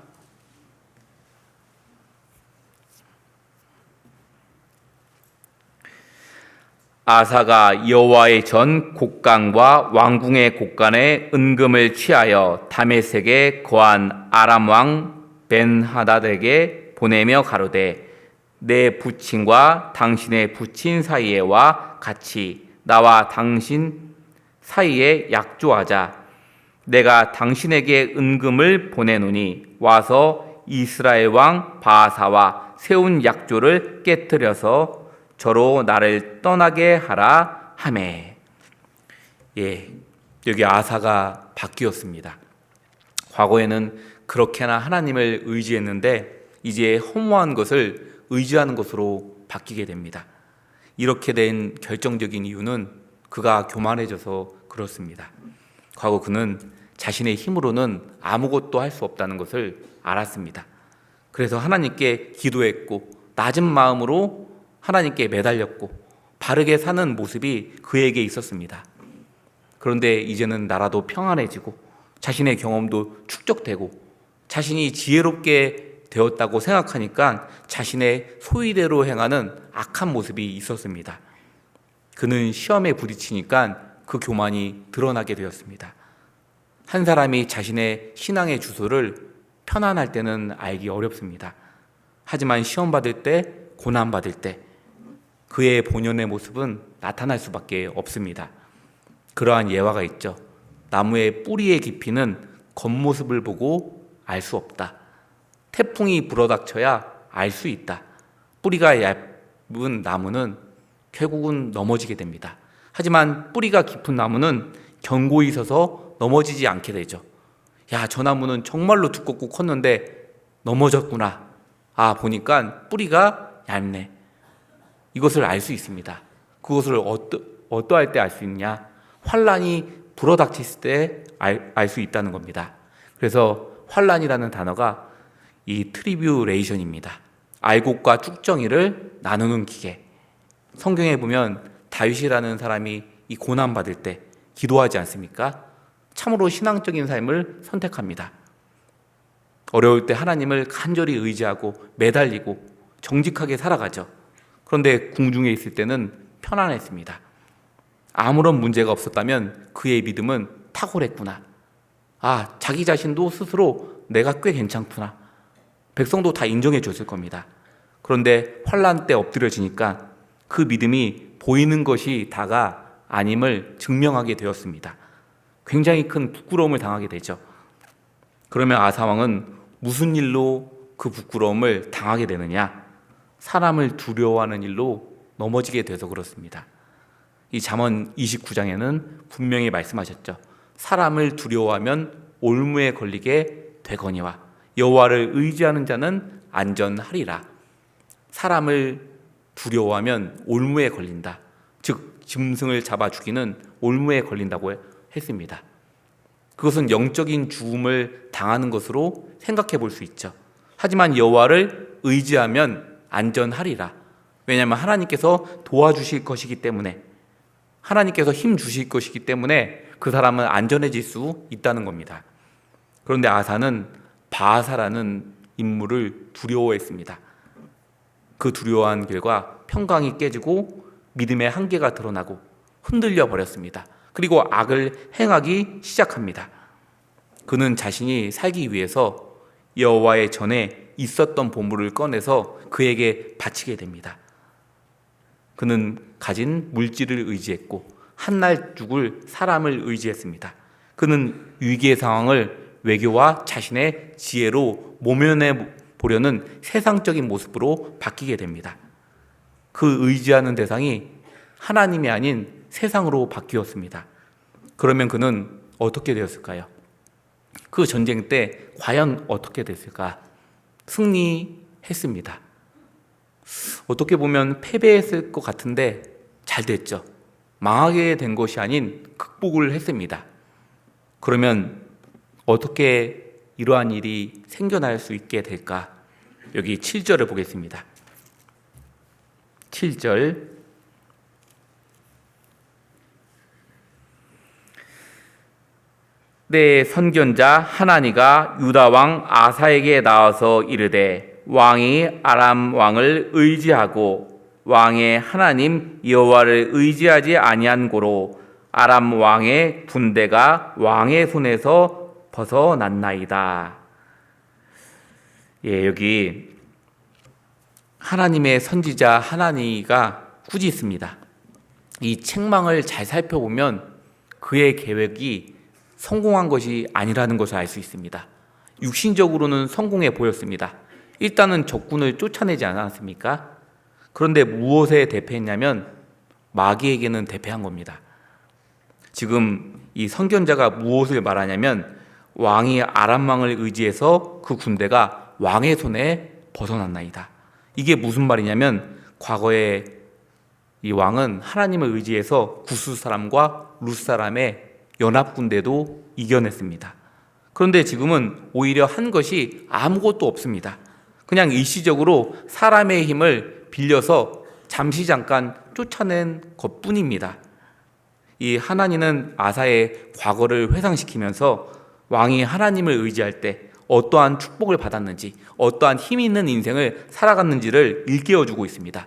아사가 여호와의 전 곡간과 왕궁의 곡간에 은금을 취하여 다메섹에 거한 아람 왕 벤하닷에게 보내며 가로되 내 부친과 당신의 부친 사이에와 같이 나와 당신 사이에 약조하자. 내가 당신에게 은금을 보내노니 와서 이스라엘 왕 바아사와 세운 약조를 깨뜨려서 저로 나를 떠나게 하라 하매. 여기 아사가 바뀌었습니다. 과거에는 그렇게나 하나님을 의지했는데 이제 허무한 것을 의지하는 것으로 바뀌게 됩니다. 이렇게 된 결정적인 이유는 그가 교만해져서 그렇습니다. 과거 그는 자신의 힘으로는 아무것도 할 수 없다는 것을 알았습니다. 그래서 하나님께 기도했고 낮은 마음으로 하나님께 매달렸고 바르게 사는 모습이 그에게 있었습니다. 그런데 이제는 나라도 평안해지고 자신의 경험도 축적되고 자신이 지혜롭게 되었다고 생각하니까 자신의 소위대로 행하는 악한 모습이 있었습니다. 그는 시험에 부딪히니까 그 교만이 드러나게 되었습니다. 한 사람이 자신의 신앙의 주소를 편안할 때는 알기 어렵습니다. 하지만 시험 받을 때, 고난 받을 때 그의 본연의 모습은 나타날 수밖에 없습니다. 그러한 예화가 있죠. 나무의 뿌리의 깊이는 겉모습을 보고 알 수 없다. 태풍이 불어닥쳐야 알 수 있다. 뿌리가 얇은 나무는 결국은 넘어지게 됩니다. 하지만 뿌리가 깊은 나무는 견고히 서서 넘어지지 않게 되죠. 저 나무는 정말로 두껍고 컸는데 넘어졌구나. 보니까 뿌리가 얇네. 이것을 알 수 있습니다. 그것을 어떠할 때 알 수 있냐? 환란이 불어닥쳤을 때 알 수 있다는 겁니다. 그래서 환란이라는 단어가 이 트리뷰레이션입니다. 알곡과 쭉정이를 나누는 기계. 성경에 보면 다윗이라는 사람이 이 고난 받을 때 기도하지 않습니까? 참으로 신앙적인 삶을 선택합니다. 어려울 때 하나님을 간절히 의지하고 매달리고 정직하게 살아가죠. 그런데 궁중에 있을 때는 편안했습니다. 아무런 문제가 없었다면 그의 믿음은 탁월했구나. 자기 자신도 스스로 내가 꽤 괜찮구나. 백성도 다 인정해 줬을 겁니다. 그런데 환난 때 엎드려지니까 그 믿음이 보이는 것이 다가 아님을 증명하게 되었습니다. 굉장히 큰 부끄러움을 당하게 되죠. 그러면 아사 왕은 무슨 일로 그 부끄러움을 당하게 되느냐? 사람을 두려워하는 일로 넘어지게 돼서 그렇습니다. 이 잠언 29장에는 분명히 말씀하셨죠. 사람을 두려워하면 올무에 걸리게 되거니와 여호와를 의지하는 자는 안전하리라. 사람을 두려워하면 올무에 걸린다. 즉 짐승을 잡아 죽이는 올무에 걸린다고 했습니다. 그것은 영적인 죽음을 당하는 것으로 생각해 볼 수 있죠. 하지만 여호와를 의지하면 안전하리라. 왜냐하면 하나님께서 도와주실 것이기 때문에, 하나님께서 힘 주실 것이기 때문에 그 사람은 안전해질 수 있다는 겁니다. 그런데 아사는 바아사라는 인물을 두려워했습니다. 그 두려워한 결과 평강이 깨지고 믿음의 한계가 드러나고 흔들려 버렸습니다. 그리고 악을 행하기 시작합니다. 그는 자신이 살기 위해서 여호와의 전에 있었던 보물을 꺼내서 그에게 바치게 됩니다. 그는 가진 물질을 의지했고 한날 죽을 사람을 의지했습니다. 그는 위기의 상황을 외교와 자신의 지혜로 모면해 보려는 세상적인 모습으로 바뀌게 됩니다. 그 의지하는 대상이 하나님이 아닌 세상으로 바뀌었습니다. 그러면 그는 어떻게 되었을까요? 그 전쟁 때 과연 어떻게 됐을까? 승리했습니다. 어떻게 보면 패배했을 것 같은데 잘 됐죠. 망하게 된 것이 아닌 극복을 했습니다. 그러면 어떻게 이러한 일이 생겨날 수 있게 될까? 여기 7절을 보겠습니다. 7절 내 선견자 하나니가 유다 왕 아사에게 나와서 이르되 왕이 아람 왕을 의지하고 왕의 하나님 여호와를 의지하지 아니한 고로 아람 왕의 군대가 왕의 손에서 벗어났나이다. 여기 하나님의 선지자 하나니가 꾸짖습니다. 이 책망을 잘 살펴보면 그의 계획이 성공한 것이 아니라는 것을 알 수 있습니다. 육신적으로는 성공해 보였습니다. 일단은 적군을 쫓아내지 않았습니까? 그런데 무엇에 대패했냐면 마귀에게는 대패한 겁니다. 지금 이 선견자가 무엇을 말하냐면 왕이 아람 왕을 의지해서 그 군대가 왕의 손에 벗어났나이다. 이게 무슨 말이냐면 과거에 이 왕은 하나님을 의지해서 구스 사람과 룻 사람의 연합 군대도 이겨냈습니다. 그런데 지금은 오히려 한 것이 아무것도 없습니다. 그냥 일시적으로 사람의 힘을 빌려서 잠시 잠깐 쫓아낸 것뿐입니다. 이 하나님은 아사의 과거를 회상시키면서 왕이 하나님을 의지할 때 어떠한 축복을 받았는지, 어떠한 힘 있는 인생을 살아갔는지를 일깨워주고 있습니다.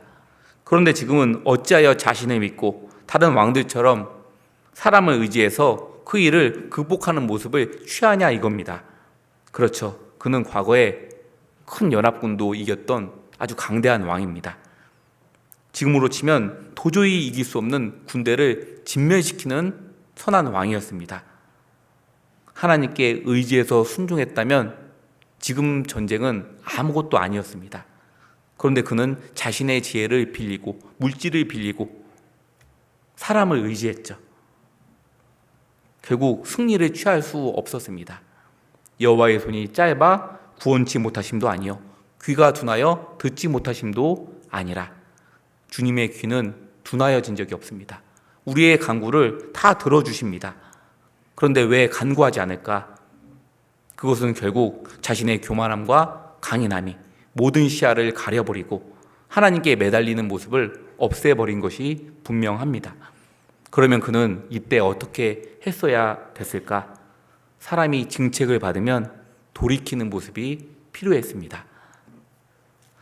그런데 지금은 어찌하여 자신을 믿고 다른 왕들처럼 사람을 의지해서 그 일을 극복하는 모습을 취하냐 이겁니다. 그렇죠. 그는 과거에 큰 연합군도 이겼던 아주 강대한 왕입니다. 지금으로 치면 도저히 이길 수 없는 군대를 진멸시키는 선한 왕이었습니다. 하나님께 의지해서 순종했다면 지금 전쟁은 아무것도 아니었습니다. 그런데 그는 자신의 지혜를 빌리고 물질을 빌리고 사람을 의지했죠. 결국 승리를 취할 수 없었습니다. 여호와의 손이 짧아 구원치 못하심도 아니요 귀가 둔하여 듣지 못하심도 아니라 주님의 귀는 둔하여진 적이 없습니다. 우리의 간구를 다 들어주십니다. 그런데 왜 간구하지 않을까? 그것은 결국 자신의 교만함과 강인함이 모든 시야를 가려버리고 하나님께 매달리는 모습을 없애버린 것이 분명합니다. 그러면 그는 이때 어떻게 했어야 됐을까? 사람이 징책을 받으면 돌이키는 모습이 필요했습니다.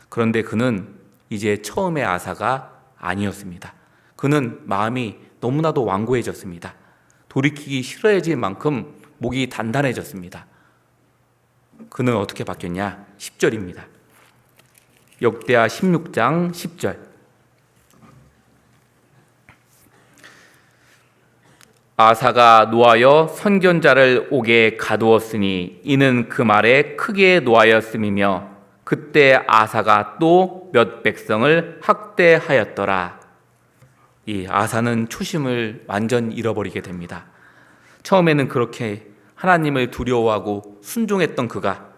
그런데 그는 이제 처음의 아사가 아니었습니다. 그는 마음이 너무나도 완고해졌습니다. 돌이키기 싫어해질 만큼 목이 단단해졌습니다. 그는 어떻게 바뀌었냐? 10절입니다. 역대하 16장 10절. 아사가 노하여 선견자를 옥에 가두었으니 이는 그 말에 크게 노하였음이며 그때 아사가 또 몇 백성을 학대하였더라. 이 아사는 초심을 완전 잃어버리게 됩니다. 처음에는 그렇게 하나님을 두려워하고 순종했던 그가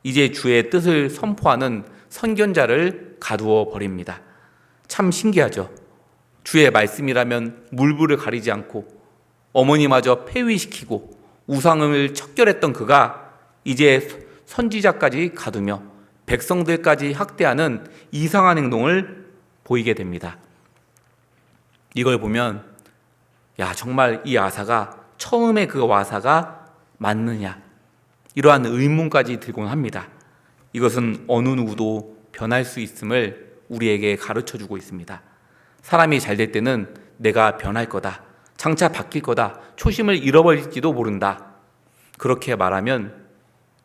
이제 주의 뜻을 선포하는 선견자를 가두어 버립니다. 참 신기하죠. 주의 말씀이라면 물불을 가리지 않고 어머니마저 폐위시키고 우상을 척결했던 그가 이제 선지자까지 가두며 백성들까지 학대하는 이상한 행동을 보이게 됩니다. 이걸 보면 야, 정말 이 아사가 처음에 그 아사가 맞느냐, 이러한 의문까지 들곤 합니다. 이것은 어느 누구도 변할 수 있음을 우리에게 가르쳐주고 있습니다. 사람이 잘 될 때는 내가 변할 거다, 장차 바뀔 거다, 초심을 잃어버릴지도 모른다, 그렇게 말하면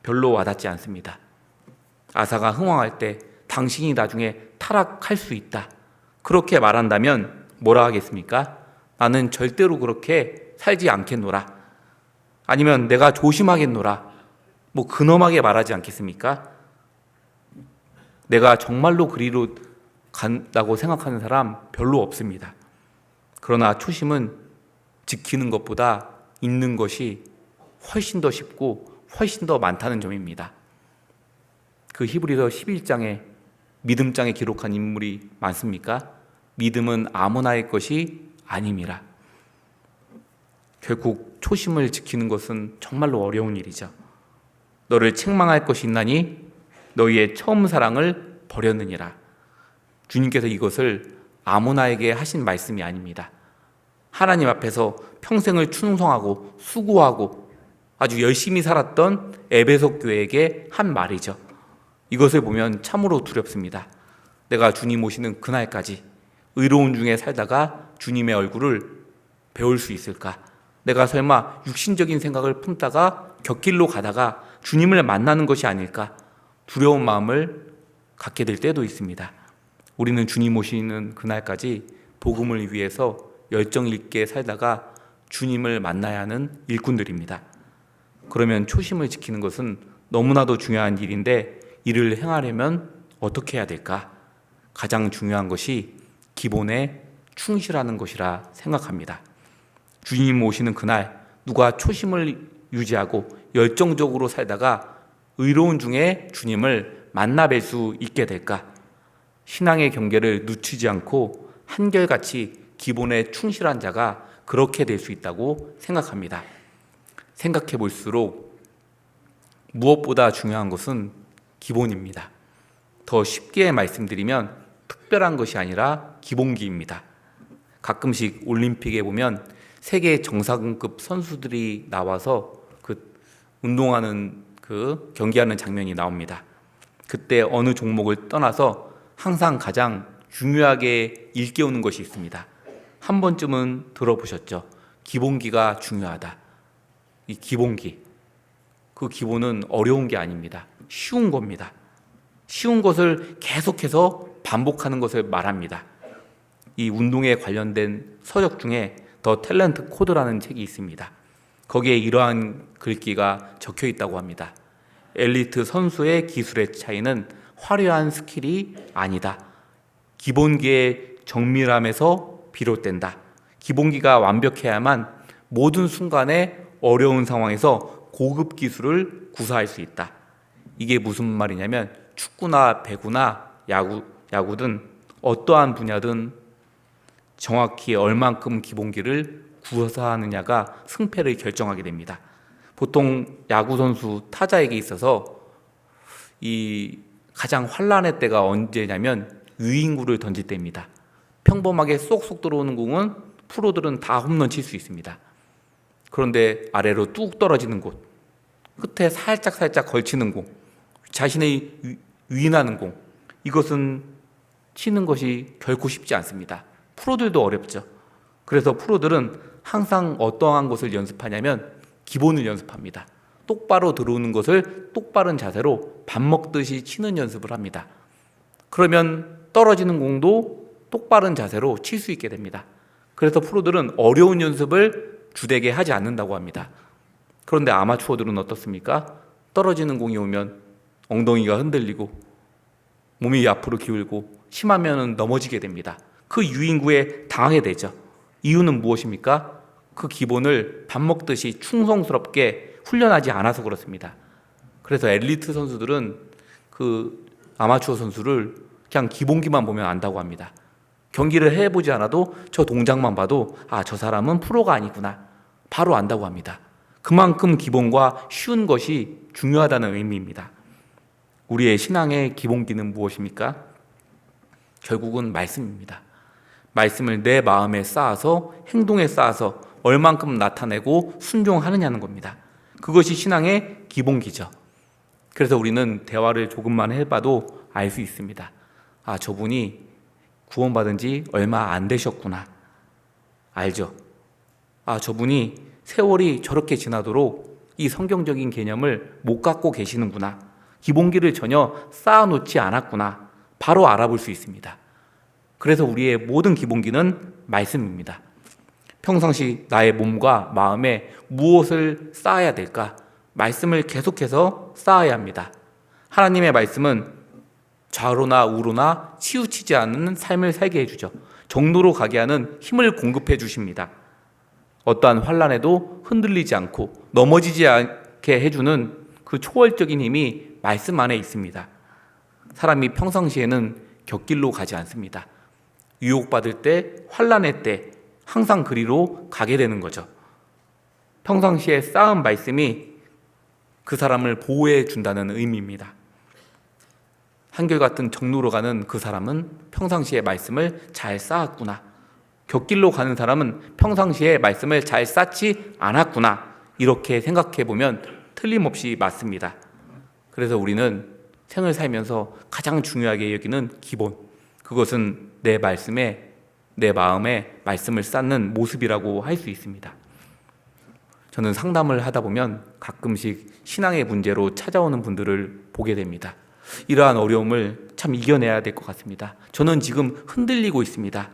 별로 와닿지 않습니다. 아사가 흥황할 때 당신이 나중에 타락할 수 있다, 그렇게 말한다면 뭐라 하겠습니까? 나는 절대로 그렇게 살지 않겠노라, 아니면 내가 조심하겠노라, 뭐 근엄하게 말하지 않겠습니까? 내가 정말로 그리로 간다고 생각하는 사람 별로 없습니다. 그러나 초심은 지키는 것보다 잊는 것이 훨씬 더 쉽고 훨씬 더 많다는 점입니다. 그 히브리서 11장에 믿음장에 기록한 인물이 많습니까? 믿음은 아무나의 것이 아님이라. 결국 초심을 지키는 것은 정말로 어려운 일이죠. 너를 책망할 것이 있나니 너희의 처음 사랑을 버렸느니라. 주님께서 이것을 아무나에게 하신 말씀이 아닙니다. 하나님 앞에서 평생을 충성하고 수고하고 아주 열심히 살았던 에베소 교회에게 한 말이죠. 이것을 보면 참으로 두렵습니다. 내가 주님 오시는 그날까지 의로운 중에 살다가 주님의 얼굴을 배울 수 있을까? 내가 설마 육신적인 생각을 품다가 곁길로 가다가 주님을 만나는 것이 아닐까? 두려운 마음을 갖게 될 때도 있습니다. 우리는 주님 오시는 그날까지 복음을 위해서 열정 있게 살다가 주님을 만나야 하는 일꾼들입니다. 그러면 초심을 지키는 것은 너무나도 중요한 일인데 이를 행하려면 어떻게 해야 될까? 가장 중요한 것이 기본에 충실하는 것이라 생각합니다. 주님 오시는 그날 누가 초심을 유지하고 열정적으로 살다가 의로운 중에 주님을 만나 뵐 수 있게 될까? 신앙의 경계를 늦추지 않고 한결같이 기본에 충실한 자가 그렇게 될 수 있다고 생각합니다. 생각해 볼수록 무엇보다 중요한 것은 기본입니다. 더 쉽게 말씀드리면 특별한 것이 아니라 기본기입니다. 가끔씩 올림픽에 보면 세계 정상급 선수들이 나와서 운동하는 경기하는 장면이 나옵니다. 그때 어느 종목을 떠나서 항상 가장 중요하게 일깨우는 것이 있습니다. 한 번쯤은 들어보셨죠? 기본기가 중요하다. 이 기본기, 그 기본은 어려운 게 아닙니다. 쉬운 겁니다. 쉬운 것을 계속해서 반복하는 것을 말합니다. 이 운동에 관련된 서적 중에 더 탤런트 코드라는 책이 있습니다. 거기에 이러한 글귀가 적혀 있다고 합니다. 엘리트 선수의 기술의 차이는 화려한 스킬이 아니다. 기본기의 정밀함에서 비롯된다. 기본기가 완벽해야만 모든 순간에 어려운 상황에서 고급 기술을 구사할 수 있다. 이게 무슨 말이냐면 축구나 배구나 야구든 어떠한 분야든 정확히 얼만큼 기본기를 구사하느냐가 승패를 결정하게 됩니다. 보통 야구 선수 타자에게 있어서 이 가장 환란의 때가 언제냐면 유인구를 던질 때입니다. 평범하게 쏙쏙 들어오는 공은 프로들은 다 홈런 칠 수 있습니다. 그런데 아래로 뚝 떨어지는 곳, 끝에 살짝 걸치는 공, 자신의 유인하는 공, 이것은 치는 것이 결코 쉽지 않습니다. 프로들도 어렵죠. 그래서 프로들은 항상 어떠한 것을 연습하냐면 기본을 연습합니다. 똑바로 들어오는 것을 똑바른 자세로 밥 먹듯이 치는 연습을 합니다. 그러면 떨어지는 공도 똑바른 자세로 칠 수 있게 됩니다. 그래서 프로들은 어려운 연습을 주되게 하지 않는다고 합니다. 그런데 아마추어들은 어떻습니까? 떨어지는 공이 오면 엉덩이가 흔들리고 몸이 앞으로 기울고 심하면 넘어지게 됩니다. 그 유인구에 당하게 되죠. 이유는 무엇입니까? 그 기본을 밥 먹듯이 충성스럽게 훈련하지 않아서 그렇습니다. 그래서 엘리트 선수들은 그 아마추어 선수를 그냥 기본기만 보면 안다고 합니다. 경기를 해보지 않아도 저 동작만 봐도 저 사람은 프로가 아니구나 바로 안다고 합니다. 그만큼 기본과 쉬운 것이 중요하다는 의미입니다. 우리의 신앙의 기본기는 무엇입니까? 결국은 말씀입니다. 말씀을 내 마음에 쌓아서 행동에 쌓아서 얼만큼 나타내고 순종하느냐는 겁니다. 그것이 신앙의 기본기죠. 그래서 우리는 대화를 조금만 해봐도 알 수 있습니다. 저분이 구원받은 지 얼마 안 되셨구나. 알죠? 저분이 세월이 저렇게 지나도록 이 성경적인 개념을 못 갖고 계시는구나. 기본기를 전혀 쌓아놓지 않았구나. 바로 알아볼 수 있습니다. 그래서 우리의 모든 기본기는 말씀입니다. 평상시 나의 몸과 마음에 무엇을 쌓아야 될까? 말씀을 계속해서 쌓아야 합니다. 하나님의 말씀은 좌로나 우로나 치우치지 않는 삶을 살게 해주죠. 정도로 가게 하는 힘을 공급해 주십니다. 어떠한 환난에도 흔들리지 않고 넘어지지 않게 해주는 그 초월적인 힘이 말씀 안에 있습니다. 사람이 평상시에는 곁길로 가지 않습니다. 유혹받을 때, 환난의 때 항상 그리로 가게 되는 거죠. 평상시에 쌓은 말씀이 그 사람을 보호해 준다는 의미입니다. 한결같은 정로로 가는 그 사람은 평상시에 말씀을 잘 쌓았구나. 곁길로 가는 사람은 평상시에 말씀을 잘 쌓지 않았구나. 이렇게 생각해 보면 틀림없이 맞습니다. 그래서 우리는 생을 살면서 가장 중요하게 여기는 기본, 그것은 내 말씀에, 내 마음에 말씀을 쌓는 모습이라고 할 수 있습니다. 저는 상담을 하다 보면 가끔씩 신앙의 문제로 찾아오는 분들을 보게 됩니다. 이러한 어려움을 참 이겨내야 될 것 같습니다. 저는 지금 흔들리고 있습니다.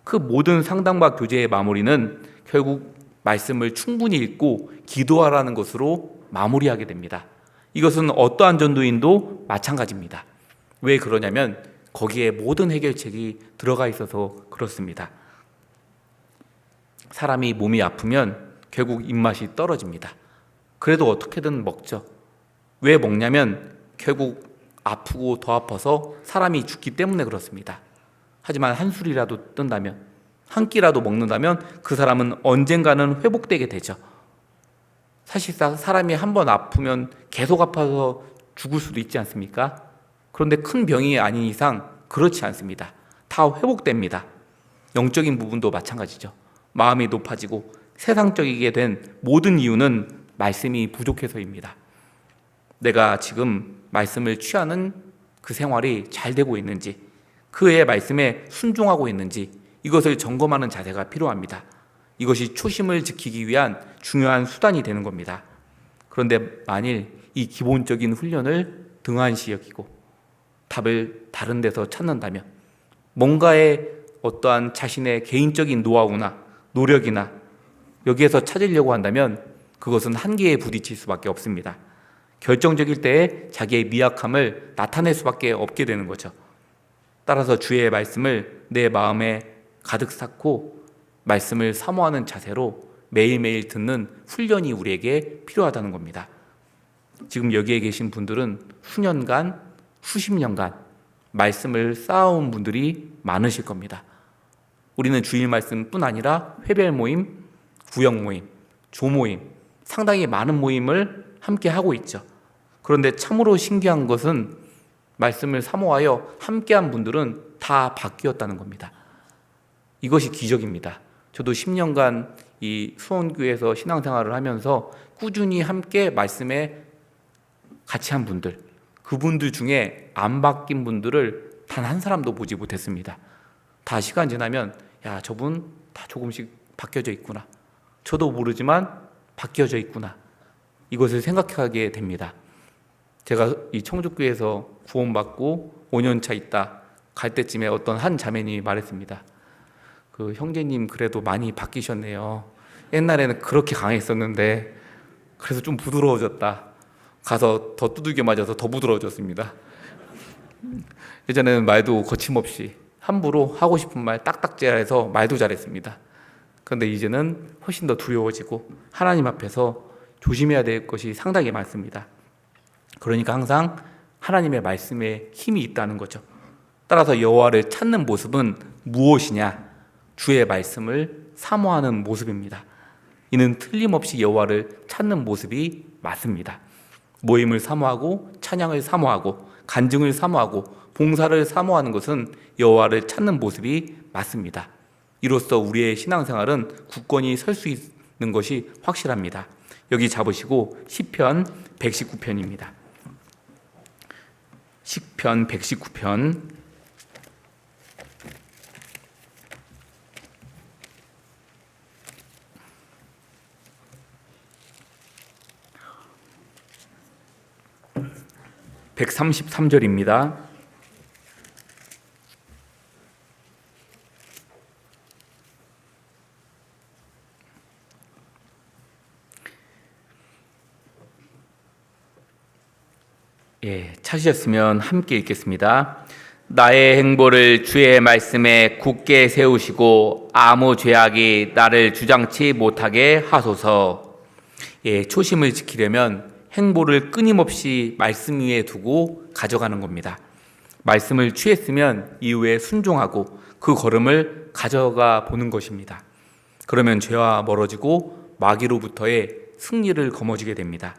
그 모든 상담과 교제의 마무리는 결국 말씀을 충분히 읽고 기도하라는 것으로 마무리하게 됩니다. 이것은 어떠한 전도인도 마찬가지입니다. 왜 그러냐면 거기에 모든 해결책이 들어가 있어서 그렇습니다. 사람이 몸이 아프면 결국 입맛이 떨어집니다. 그래도 어떻게든 먹죠. 왜 먹냐면 결국 아프고 더 아파서 사람이 죽기 때문에 그렇습니다. 하지만 한 술이라도 뜬다면, 한 끼라도 먹는다면 그 사람은 언젠가는 회복되게 되죠. 사실상 사람이 한 번 아프면 계속 아파서 죽을 수도 있지 않습니까? 그런데 큰 병이 아닌 이상 그렇지 않습니다. 다 회복됩니다. 영적인 부분도 마찬가지죠. 마음이 높아지고 세상적이게 된 모든 이유는 말씀이 부족해서입니다. 내가 지금 말씀을 취하는 그 생활이 잘 되고 있는지, 그의 말씀에 순종하고 있는지 이것을 점검하는 자세가 필요합니다. 이것이 초심을 지키기 위한 중요한 수단이 되는 겁니다. 그런데 만일 이 기본적인 훈련을 등한시 여기고 답을 다른 데서 찾는다면, 뭔가의 어떠한 자신의 개인적인 노하우나 노력이나 여기에서 찾으려고 한다면 그것은 한계에 부딪힐 수밖에 없습니다. 결정적일 때에 자기의 미약함을 나타낼 수밖에 없게 되는 거죠. 따라서 주의 말씀을 내 마음에 가득 쌓고 말씀을 사모하는 자세로 매일매일 듣는 훈련이 우리에게 필요하다는 겁니다. 지금 여기에 계신 분들은 수년간, 수십 년간 말씀을 쌓아온 분들이 많으실 겁니다. 우리는 주일 말씀뿐 아니라 회별 모임, 구역 모임, 조모임, 상당히 많은 모임을 함께 하고 있죠. 그런데 참으로 신기한 것은 말씀을 사모하여 함께한 분들은 다 바뀌었다는 겁니다. 이것이 기적입니다. 저도 10년간 이 수원교회에서 신앙생활을 하면서 꾸준히 함께 말씀에 같이 한 분들, 그분들 중에 안 바뀐 분들을 단 한 사람도 보지 못했습니다. 다 시간 지나면 야, 저분 다 조금씩 바뀌어져 있구나. 저도 모르지만 바뀌어져 있구나. 이것을 생각하게 됩니다. 제가 이 청주교회에서 구원받고 5년차 있다 갈 때쯤에 어떤 한 자매님이 말했습니다. 그 형제님 그래도 많이 바뀌셨네요. 옛날에는 그렇게 강했었는데 그래서 좀 부드러워졌다. 가서 더 두들겨 맞아서 더 부드러워졌습니다. 예전에는 말도 거침없이 함부로 하고 싶은 말 딱딱질해서 말도 잘했습니다. 그런데 이제는 훨씬 더 두려워지고 하나님 앞에서 조심해야 될 것이 상당히 많습니다. 그러니까 항상 하나님의 말씀에 힘이 있다는 거죠. 따라서 여호와를 찾는 모습은 무엇이냐? 주의 말씀을 사모하는 모습입니다. 이는 틀림없이 여호와를 찾는 모습이 맞습니다. 모임을 사모하고 찬양을 사모하고 간증을 사모하고 봉사를 사모하는 것은 여호와를 찾는 모습이 맞습니다. 이로써 우리의 신앙생활은 굳건히 설 수 있는 것이 확실합니다. 여기 잡으시고 시편 119편입니다. 시편 119편 133절입니다. 찾으셨으면 함께 읽겠습니다. 나의 행보를 주의 말씀에 굳게 세우시고 아무 죄악이 나를 주장치 못하게 하소서. 초심을 지키려면 행보를 끊임없이 말씀 위에 두고 가져가는 겁니다. 말씀을 취했으면 이후에 순종하고 그 걸음을 가져가 보는 것입니다. 그러면 죄와 멀어지고 마귀로부터의 승리를 거머쥐게 됩니다.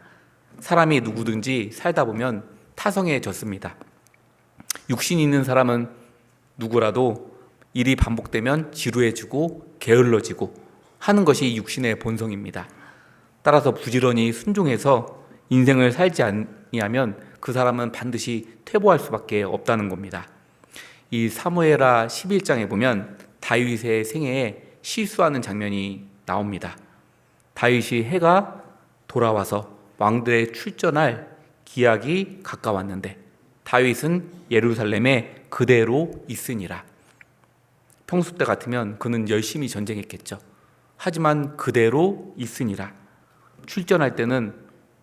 사람이 누구든지 살다 보면 타성해졌습니다. 육신이 있는 사람은 누구라도 일이 반복되면 지루해지고 게을러지고 하는 것이 육신의 본성입니다. 따라서 부지런히 순종해서 인생을 살지 아니하면 그 사람은 반드시 퇴보할 수밖에 없다는 겁니다. 이 사무엘하 11장에 보면 다윗의 생애에 실수하는 장면이 나옵니다. 다윗이 해가 돌아와서 왕들의 출전할 기약이 가까웠는데 다윗은 예루살렘에 그대로 있으니라. 평소 때 같으면 그는 열심히 전쟁했겠죠. 하지만 그대로 있으니라. 출전할 때는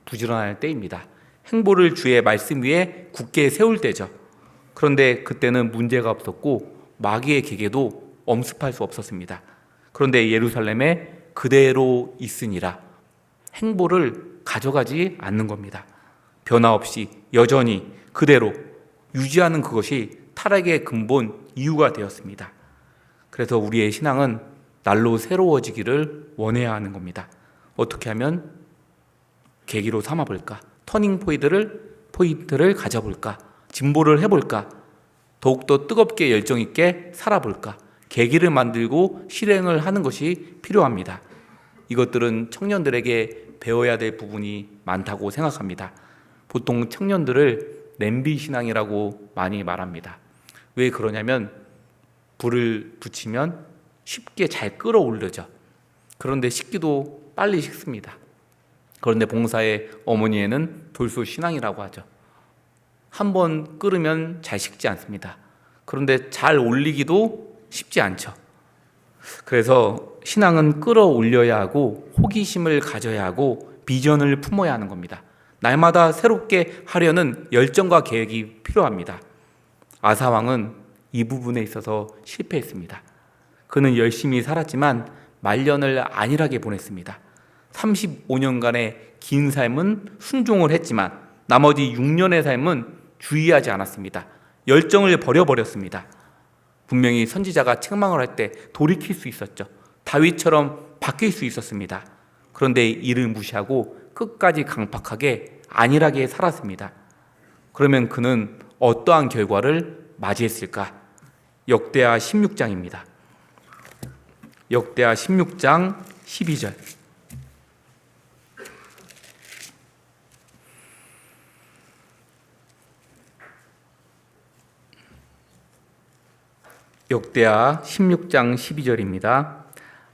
부지런할 때입니다. 행보를 주의 말씀 위에 굳게 세울 때죠. 그런데 그때는 문제가 없었고 마귀의 계계도 엄습할 수 없었습니다. 그런데 예루살렘에 그대로 있으니라. 행보를 가져가지 않는 겁니다. 변화 없이 여전히 그대로 유지하는 그것이 타락의 근본 이유가 되었습니다. 그래서 우리의 신앙은 날로 새로워지기를 원해야 하는 겁니다. 어떻게 하면 계기로 삼아볼까? 터닝 포인트를 가져볼까? 진보를 해볼까? 더욱더 뜨겁게 열정 있게 살아볼까? 계기를 만들고 실행을 하는 것이 필요합니다. 이것들은 청년들에게 배워야 될 부분이 많다고 생각합니다. 보통 청년들을 냄비 신앙이라고 많이 말합니다. 왜 그러냐면 불을 붙이면 쉽게 잘 끓어오르죠. 그런데 식기도 빨리 식습니다. 그런데 봉사의 어머니에는 돌솥 신앙이라고 하죠. 한번 끓으면 잘 식지 않습니다. 그런데 잘 올리기도 쉽지 않죠. 그래서 신앙은 끌어올려야 하고 호기심을 가져야 하고 비전을 품어야 하는 겁니다. 날마다 새롭게 하려는 열정과 계획이 필요합니다. 아사왕은 이 부분에 있어서 실패했습니다. 그는 열심히 살았지만 말년을 안일하게 보냈습니다. 35년간의 긴 삶은 순종을 했지만 나머지 6년의 삶은 주의하지 않았습니다. 열정을 버려버렸습니다. 분명히 선지자가 책망을 할 때 돌이킬 수 있었죠. 다윗처럼 바뀔 수 있었습니다. 그런데 이를 무시하고 끝까지 강팍하게 안일하게 살았습니다. 그러면 그는 어떠한 결과를 맞이했을까? 역대하 16장입니다. 역대하 16장 12절. 역대하 16장 12절입니다.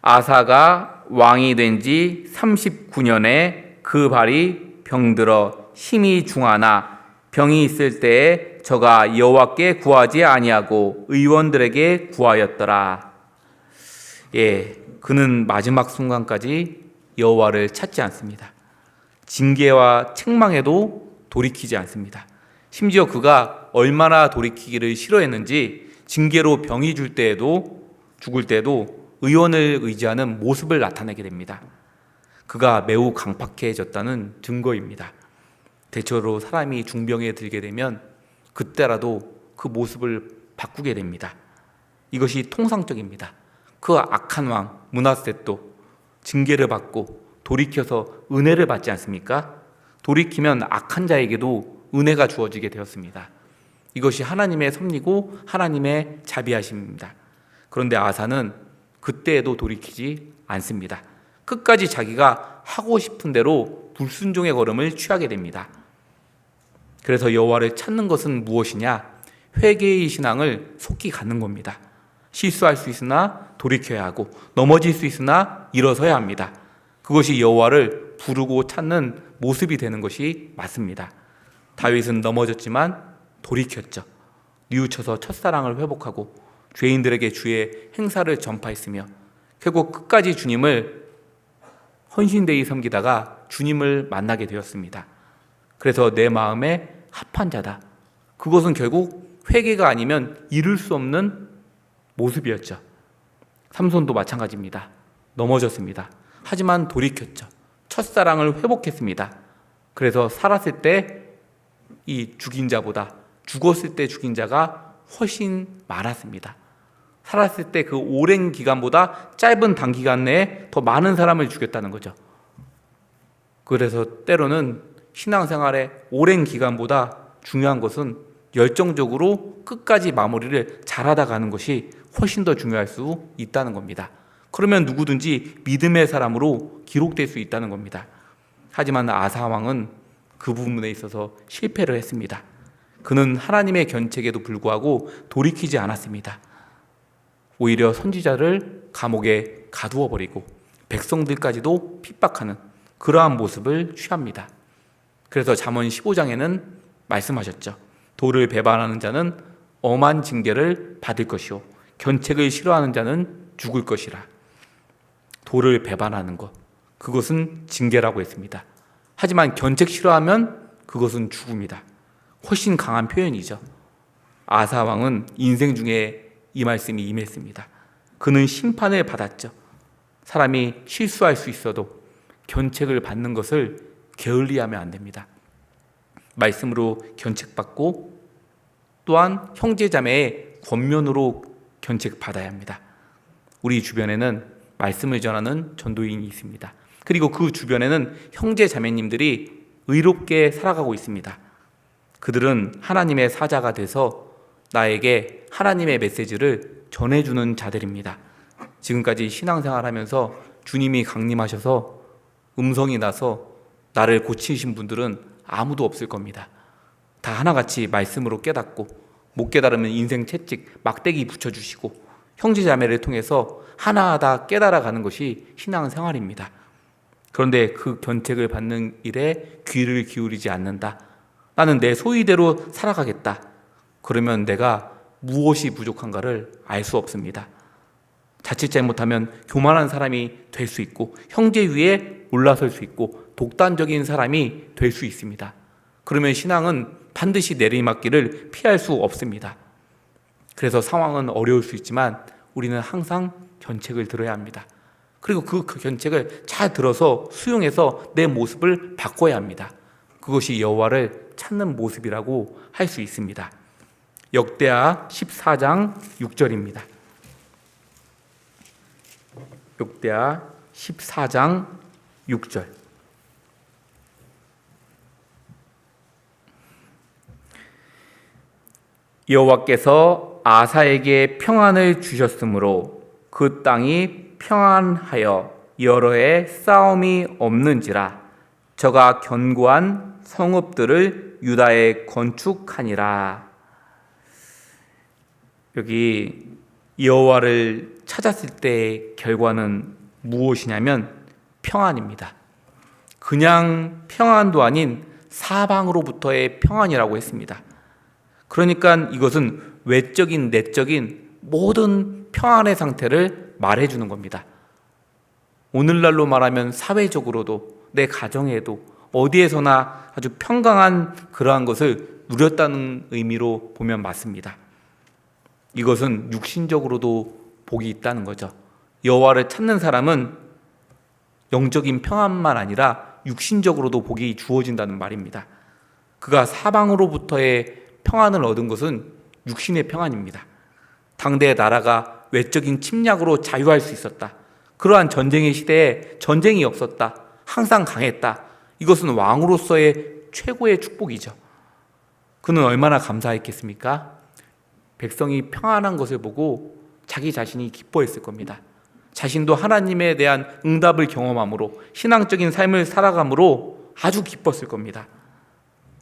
아사가 왕이 된 지 39년에 그 발이 병들어 심히 중하나 병이 있을 때에 저가 여호와께 구하지 아니하고 의원들에게 구하였더라. 그는 마지막 순간까지 여호와를 찾지 않습니다. 징계와 책망에도 돌이키지 않습니다. 심지어 그가 얼마나 돌이키기를 싫어했는지 징계로 병이 죽을 때에도 의원을 의지하는 모습을 나타내게 됩니다. 그가 매우 강팍해졌다는 증거입니다. 대체로 사람이 중병에 들게 되면 그때라도 그 모습을 바꾸게 됩니다. 이것이 통상적입니다. 그 악한 왕 므낫세도 징계를 받고 돌이켜서 은혜를 받지 않습니까? 돌이키면 악한 자에게도 은혜가 주어지게 되었습니다. 이것이 하나님의 섭리고 하나님의 자비하심입니다. 그런데 아사는 그때에도 돌이키지 않습니다. 끝까지 자기가 하고 싶은 대로 불순종의 걸음을 취하게 됩니다. 그래서 여호와를 찾는 것은 무엇이냐? 회개의 신앙을 속히 갖는 겁니다. 실수할 수 있으나 돌이켜야 하고 넘어질 수 있으나 일어서야 합니다. 그것이 여호와를 부르고 찾는 모습이 되는 것이 맞습니다. 다윗은 넘어졌지만 돌이켰죠. 뉘우쳐서 첫사랑을 회복하고 죄인들에게 주의 행사를 전파했으며 결국 끝까지 주님을 헌신되이 섬기다가 주님을 만나게 되었습니다. 그래서 내 마음에 합한 자다. 그것은 결국 회개가 아니면 이룰 수 없는 모습이었죠. 삼손도 마찬가지입니다. 넘어졌습니다. 하지만 돌이켰죠. 첫사랑을 회복했습니다. 그래서 살았을 때 이 죽인 자보다 죽었을 때 죽인 자가 훨씬 많았습니다. 살았을 때 그 오랜 기간보다 짧은 단기간 내에 더 많은 사람을 죽였다는 거죠. 그래서 때로는 신앙생활의 오랜 기간보다 중요한 것은 열정적으로 끝까지 마무리를 잘하다 가는 것이 훨씬 더 중요할 수 있다는 겁니다. 그러면 누구든지 믿음의 사람으로 기록될 수 있다는 겁니다. 하지만 아사 왕은 그 부분에 있어서 실패를 했습니다. 그는 하나님의 견책에도 불구하고 돌이키지 않았습니다. 오히려 선지자를 감옥에 가두어 버리고 백성들까지도 핍박하는 그러한 모습을 취합니다. 그래서 잠언 15장에는 말씀하셨죠. 도를 배반하는 자는 엄한 징계를 받을 것이요 견책을 싫어하는 자는 죽을 것이라. 도를 배반하는 것, 그것은 징계라고 했습니다. 하지만 견책 싫어하면 그것은 죽음이다. 훨씬 강한 표현이죠. 아사 왕은 인생 중에 이 말씀이 임했습니다. 그는 심판을 받았죠. 사람이 실수할 수 있어도 견책을 받는 것을 게을리하면 안 됩니다. 말씀으로 견책받고 또한 형제자매의 권면으로 견책받아야 합니다. 우리 주변에는 말씀을 전하는 전도인이 있습니다. 그리고 그 주변에는 형제자매님들이 의롭게 살아가고 있습니다. 그들은 하나님의 사자가 돼서 나에게 하나님의 메시지를 전해주는 자들입니다. 지금까지 신앙생활하면서 주님이 강림하셔서 음성이 나서 나를 고치신 분들은 아무도 없을 겁니다. 다 하나같이 말씀으로 깨닫고 못 깨달으면 인생 채찍, 막대기 붙여주시고 형제자매를 통해서 하나하나 깨달아가는 것이 신앙생활입니다. 그런데 그 견책을 받는 일에 귀를 기울이지 않는다. 나는 내 소위대로 살아가겠다. 그러면 내가 무엇이 부족한가를 알 수 없습니다. 자칫 잘못하면 교만한 사람이 될 수 있고 형제 위에 올라설 수 있고 독단적인 사람이 될 수 있습니다. 그러면 신앙은 반드시 내리막길을 피할 수 없습니다. 그래서 상황은 어려울 수 있지만 우리는 항상 견책을 들어야 합니다. 그리고 그 견책을 잘 들어서 수용해서 내 모습을 바꿔야 합니다. 그것이 여호와를 찾는 모습이라고 할 수 있습니다. 역대하 14장 6절입니다. 역대하 14장 6절. 여호와께서 아사에게 평안을 주셨으므로 그 땅이 평안하여 여러 해 싸움이 없는지라. 저가 견고한 성읍들을 유다에 건축하니라. 여기 여호와를 찾았을 때의 결과는 무엇이냐면 평안입니다. 그냥 평안도 아닌 사방으로부터의 평안이라고 했습니다. 그러니까 이것은 외적인 내적인 모든 평안의 상태를 말해주는 겁니다. 오늘날로 말하면 사회적으로도 내 가정에도 어디에서나 아주 평강한 그러한 것을 누렸다는 의미로 보면 맞습니다. 이것은 육신적으로도 복이 있다는 거죠. 여호와를 찾는 사람은 영적인 평안만 아니라 육신적으로도 복이 주어진다는 말입니다. 그가 사방으로부터의 평안을 얻은 것은 육신의 평안입니다. 당대의 나라가 외적인 침략으로 자유할 수 있었다. 그러한 전쟁의 시대에 전쟁이 없었다. 항상 강했다. 이것은 왕으로서의 최고의 축복이죠. 그는 얼마나 감사했겠습니까? 백성이 평안한 것을 보고 자기 자신이 기뻐했을 겁니다. 자신도 하나님에 대한 응답을 경험함으로 신앙적인 삶을 살아감으로 아주 기뻤을 겁니다.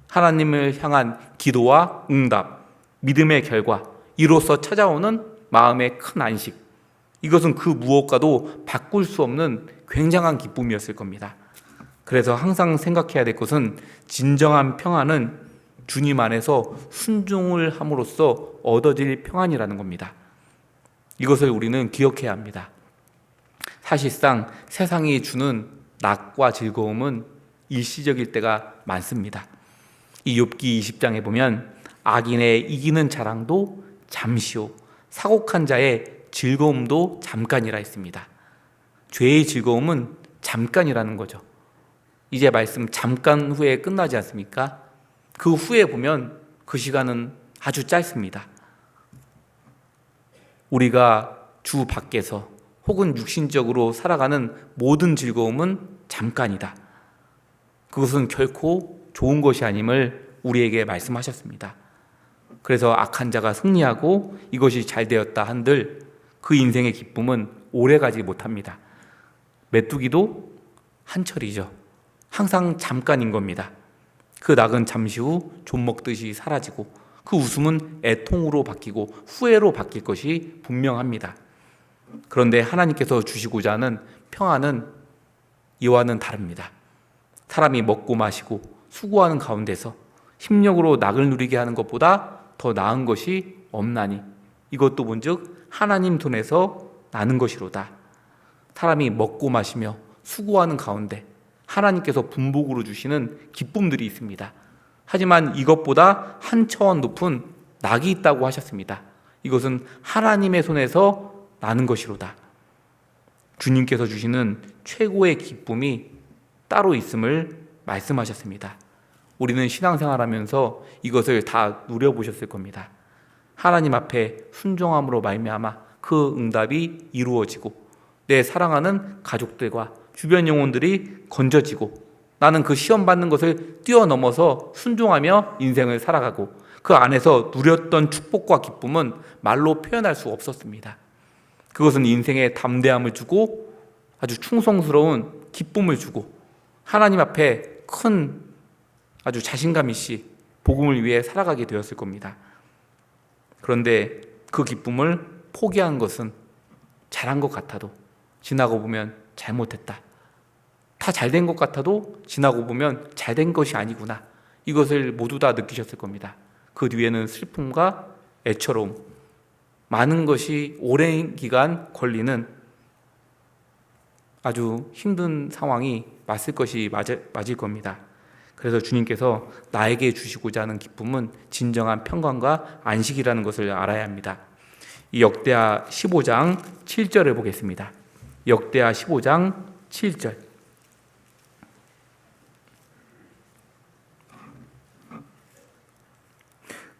하나님을 향한 기도와 응답, 믿음의 결과, 이로써 찾아오는 마음의 큰 안식, 이것은 그 무엇과도 바꿀 수 없는 굉장한 기쁨이었을 겁니다. 그래서 항상 생각해야 될 것은 진정한 평안은 주님 안에서 순종을 함으로써 얻어질 평안이라는 겁니다. 이것을 우리는 기억해야 합니다. 사실상 세상이 주는 낙과 즐거움은 일시적일 때가 많습니다. 이 욥기 20장에 보면 악인의 이기는 자랑도 잠시요 사곡한 자의 즐거움도 잠깐이라 했습니다. 죄의 즐거움은 잠깐이라는 거죠. 이제 말씀 잠깐 후에 끝나지 않습니까? 그 후에 보면 그 시간은 아주 짧습니다. 우리가 주 밖에서 혹은 육신적으로 살아가는 모든 즐거움은 잠깐이다. 그것은 결코 좋은 것이 아님을 우리에게 말씀하셨습니다. 그래서 악한 자가 승리하고 이것이 잘 되었다 한들 그 인생의 기쁨은 오래가지 못합니다. 메뚜기도 한철이죠. 항상 잠깐인 겁니다. 그 낙은 잠시 후 좀 먹듯이 사라지고 그 웃음은 애통으로 바뀌고 후회로 바뀔 것이 분명합니다. 그런데 하나님께서 주시고자 하는 평안은 이와는 다릅니다. 사람이 먹고 마시고 수고하는 가운데서 힘력으로 낙을 누리게 하는 것보다 더 나은 것이 없나니 이것도 본즉 하나님 손에서 나는 것이로다. 사람이 먹고 마시며 수고하는 가운데 하나님께서 분복으로 주시는 기쁨들이 있습니다. 하지만 이것보다 한 차원 높은 낙이 있다고 하셨습니다. 이것은 하나님의 손에서 나는 것이로다. 주님께서 주시는 최고의 기쁨이 따로 있음을 말씀하셨습니다. 우리는 신앙생활하면서 이것을 다 누려보셨을 겁니다. 하나님 앞에 순종함으로 말미암아 그 응답이 이루어지고 내 사랑하는 가족들과 주변 영혼들이 건져지고 나는 그 시험 받는 것을 뛰어넘어서 순종하며 인생을 살아가고 그 안에서 누렸던 축복과 기쁨은 말로 표현할 수 없었습니다. 그것은 인생에 담대함을 주고 아주 충성스러운 기쁨을 주고 하나님 앞에 큰 아주 자신감 있이 복음을 위해 살아가게 되었을 겁니다. 그런데 그 기쁨을 포기한 것은 잘한 것 같아도 지나고 보면 잘못했다. 다 잘된 것 같아도 지나고 보면 잘된 것이 아니구나. 이것을 모두 다 느끼셨을 겁니다. 그 뒤에는 슬픔과 애처로움, 많은 것이 오랜 기간 걸리는 아주 힘든 상황이 맞을 겁니다. 그래서 주님께서 나에게 주시고자 하는 기쁨은 진정한 평강과 안식이라는 것을 알아야 합니다. 이 역대하 15장 7절을 보겠습니다. 역대하 15장 7절.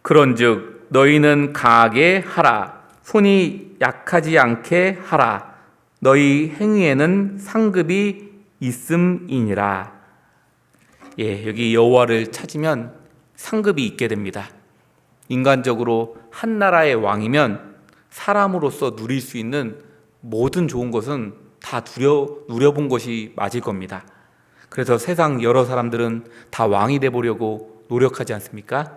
그런즉 너희는 강하게 하라. 손이 약하지 않게 하라. 너희 행위에는 상급이 있음이니라. 여기 여호와를 찾으면 상급이 있게 됩니다. 인간적으로 한 나라의 왕이면 사람으로서 누릴 수 있는 모든 좋은 것은 다 누려본 것이 맞을 겁니다. 그래서 세상 여러 사람들은 다 왕이 되보려고 노력하지 않습니까?